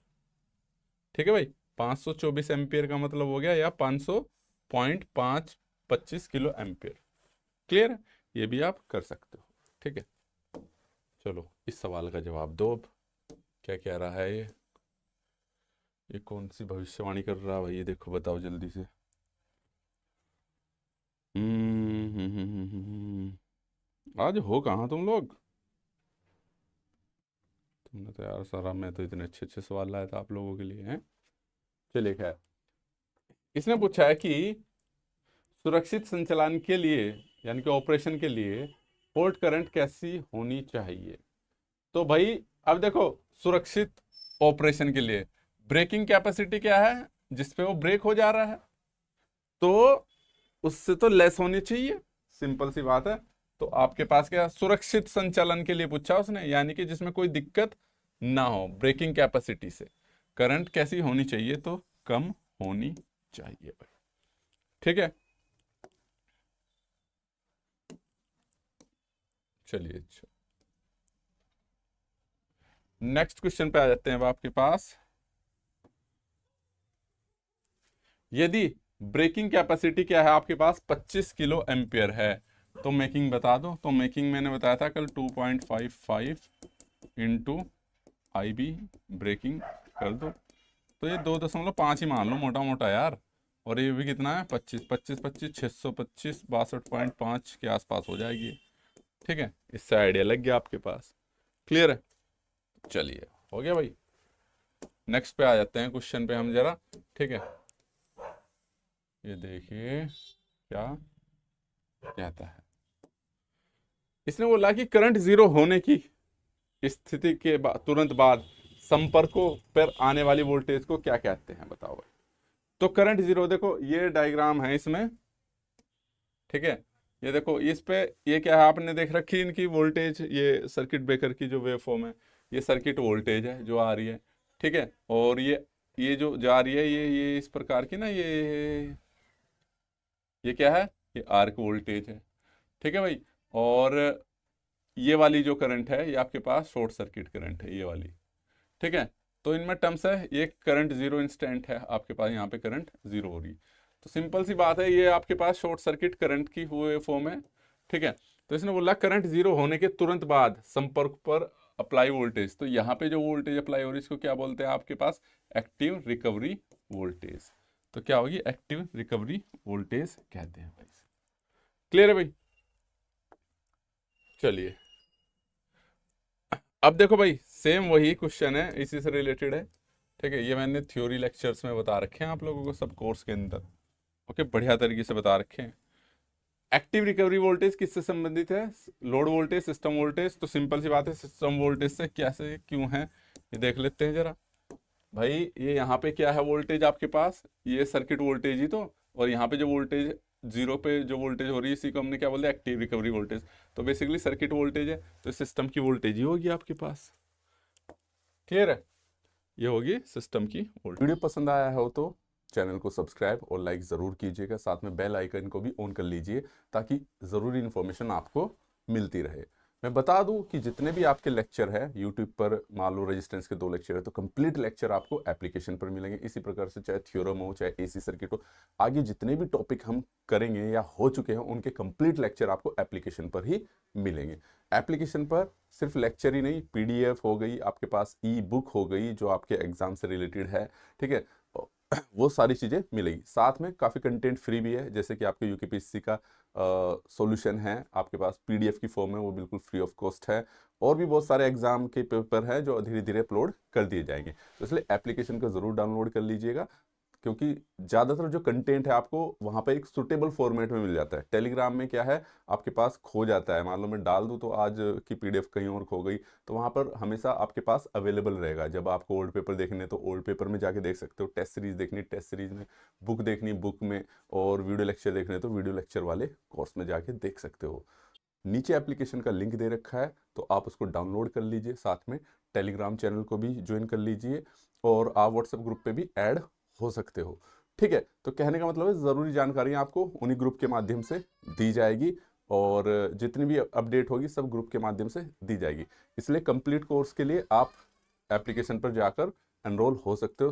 A: ठीक है भाई, 524 एम्पियर का मतलब हो गया, या 500.525 किलो एम्पियर। क्लियर है, ये भी आप कर सकते हो। ठीक है, चलो इस सवाल का जवाब दो अब, क्या कह रहा है ये कौन सी भविष्यवाणी कर रहा है भाई, ये देखो बताओ जल्दी से। आज हो कहाँ तुम लोग? तुमने तो यार सारा, मैं तो इतने अच्छे अच्छे सवाल लाया था आप लोगों के लिए हैं। चलिए खैर, इसने पूछा है कि सुरक्षित संचालन के लिए, यानी कि ऑपरेशन के लिए पोर्ट करंट कैसी होनी चाहिए। तो भाई अब देखो, सुरक्षित ऑपरेशन के लिए ब्रेकिंग कैपेसिटी क्या है जिसपे वो ब्रेक हो जा रहा है, तो उससे तो लेस होनी चाहिए, सिंपल सी बात है। तो आपके पास क्या, सुरक्षित संचालन के लिए पूछा उसने, यानी कि जिसमें कोई दिक्कत ना हो ब्रेकिंग कैपेसिटी से, करंट कैसी होनी चाहिए, तो कम होनी चाहिए भाई। ठीक है, चलिए अच्छा, नेक्स्ट क्वेश्चन पे आ जाते हैं अब आपके पास। यदि ब्रेकिंग कैपेसिटी क्या है आपके पास, 25 किलो एम्पियर है, तो मेकिंग बता दो। तो मेकिंग मैंने बताया था कल 2.55 इंटू आई बी ब्रेकिंग कर दो, तो ये 2.5 ही मान लो मोटा मोटा यार। और ये भी कितना है, 25 25 25 625 62.5 के आसपास हो जाएगी। ठीक है, इससे आइडिया लग गया आपके पास, क्लियर है। चलिए हो गया भाई, नेक्स्ट पे आ जाते हैं क्वेश्चन पे हम जरा। ठीक है, ये देखिए क्या कहता है। इसने बोला कि करंट जीरो होने की स्थिति के तुरंत बाद संपर्कों पर आने वाली वोल्टेज को क्या कहते हैं, बताओ भाई। तो करंट जीरो, देखो ये डायग्राम है इसमें, ठीक है। ये देखो इस पे, ये क्या है आपने देख रखी इनकी वोल्टेज, ये सर्किट ब्रेकर की जो वेव फॉर्म है, ये सर्किट वोल्टेज है जो आ रही है, ठीक है। और ये जो जा रही है, ये इस प्रकार की ना, ये क्या है, ये आर्क वोल्टेज है, ठीक है भाई। और ये वाली जो करंट है, ये आपके पास शॉर्ट सर्किट करंट है, ये वाली, ठीक है। तो इनमें टर्म्स है, ये करंट जीरो इंस्टेंट है आपके पास, यहाँ पे करंट जीरो हो रही। तो सिंपल सी बात है, ये आपके पास शॉर्ट सर्किट करंट की हुए फॉर्म है, ठीक है। तो इसने बोला करंट जीरो होने के तुरंत बाद संपर्क पर अप्लाई वोल्टेज, तो यहाँ पे जो वोल्टेज अप्लाई हो रही है इसको क्या बोलते हैं आपके पास, एक्टिव रिकवरी वोल्टेज। तो क्या होगी, एक्टिव रिकवरी वोल्टेज कहते हैं भाई। क्लियर है भाई। चलिए अब देखो भाई, सेम वही क्वेश्चन है, इसी से रिलेटेड है, ठीक है। ये मैंने थ्योरी लेक्चर्स में बता रखे हैं आप लोगों को सब कोर्स के अंदर, ओके, बढ़िया तरीके से बता रखे हैं। एक्टिव रिकवरी वोल्टेज किससे संबंधित है, लोड वोल्टेज, सिस्टम वोल्टेज। तो सिंपल सी बात है, सिस्टम वोल्टेज से कैसे क्यों है, ये देख लेते हैं जरा। भाई ये यहाँ पे क्या है वोल्टेज आपके पास, ये सर्किट वोल्टेज ही तो, और यहाँ पे जो वोल्टेज जीरो पे जो वोल्टेज हो रही है, इसी को हमने क्या बोलते हैं, एक्टिव रिकवरी वोल्टेज। तो बेसिकली सर्किट वोल्टेज है, तो सिस्टम की वोल्टेज ही होगी आपके पास, क्लियर है। ये होगी सिस्टम की वोल्टेज। वीडियो पसंद आया हो तो चैनल को सब्सक्राइब और लाइक ज़रूर कीजिएगा, साथ में बेल आइकन को भी ऑन कर लीजिए ताकि ज़रूरी इन्फॉर्मेशन आपको मिलती रहे। मैं बता दूं कि जितने भी आपके लेक्चर है यूट्यूब पर, मान लो रेजिस्टेंस के 2 लेक्चर है, तो कंप्लीट लेक्चर आपको एप्लीकेशन पर मिलेंगे। इसी प्रकार से चाहे थ्योरम हो, चाहे एसी सर्किट हो, आगे जितने भी टॉपिक हम करेंगे या हो चुके हैं उनके कंप्लीट लेक्चर आपको एप्लीकेशन पर ही मिलेंगे। एप्लीकेशन पर सिर्फ लेक्चर ही नहीं, पीडीएफ हो गई आपके पास, ई बुक हो गई जो आपके एग्जाम से रिलेटेड है, ठीक है, वो सारी चीज़ें मिलेगी। साथ में काफ़ी कंटेंट फ्री भी है, जैसे कि आपके यूकेपीएससी का सॉल्यूशन है आपके पास, पीडीएफ की फॉर्म में, वो बिल्कुल फ्री ऑफ कॉस्ट है। और भी बहुत सारे एग्जाम के पेपर हैं जो धीरे धीरे अपलोड कर दिए जाएंगे, तो इसलिए एप्लीकेशन को ज़रूर डाउनलोड कर लीजिएगा, क्योंकि ज़्यादातर जो कंटेंट है आपको वहाँ पे एक सुटेबल फॉर्मेट में मिल जाता है। टेलीग्राम में क्या है, आपके पास खो जाता है, मान लो मैं डाल दूँ तो आज की पीडीएफ कहीं और खो गई, तो वहाँ पर हमेशा आपके पास अवेलेबल रहेगा। जब आपको ओल्ड पेपर देखने तो ओल्ड पेपर में जाके देख सकते हो, टेस्ट सीरीज देखनी टेस्ट सीरीज में, बुक देखनी बुक में, और वीडियो लेक्चर देखने तो वीडियो लेक्चर वाले कोर्स में जाके देख सकते हो। नीचे एप्लीकेशन का लिंक दे रखा है, तो आप उसको डाउनलोड कर लीजिए, साथ में टेलीग्राम चैनल को भी ज्वाइन कर लीजिए, और आप व्हाट्सएप ग्रुप पे भी ऐड हो सकते हो, ठीक है। तो कहने का मतलब है, ज़रूरी जानकारी आपको उन्हीं ग्रुप के माध्यम से दी जाएगी, और जितनी भी अपडेट होगी सब ग्रुप के माध्यम से दी जाएगी। इसलिए कंप्लीट कोर्स के लिए आप एप्लीकेशन पर जाकर एनरोल हो सकते हो।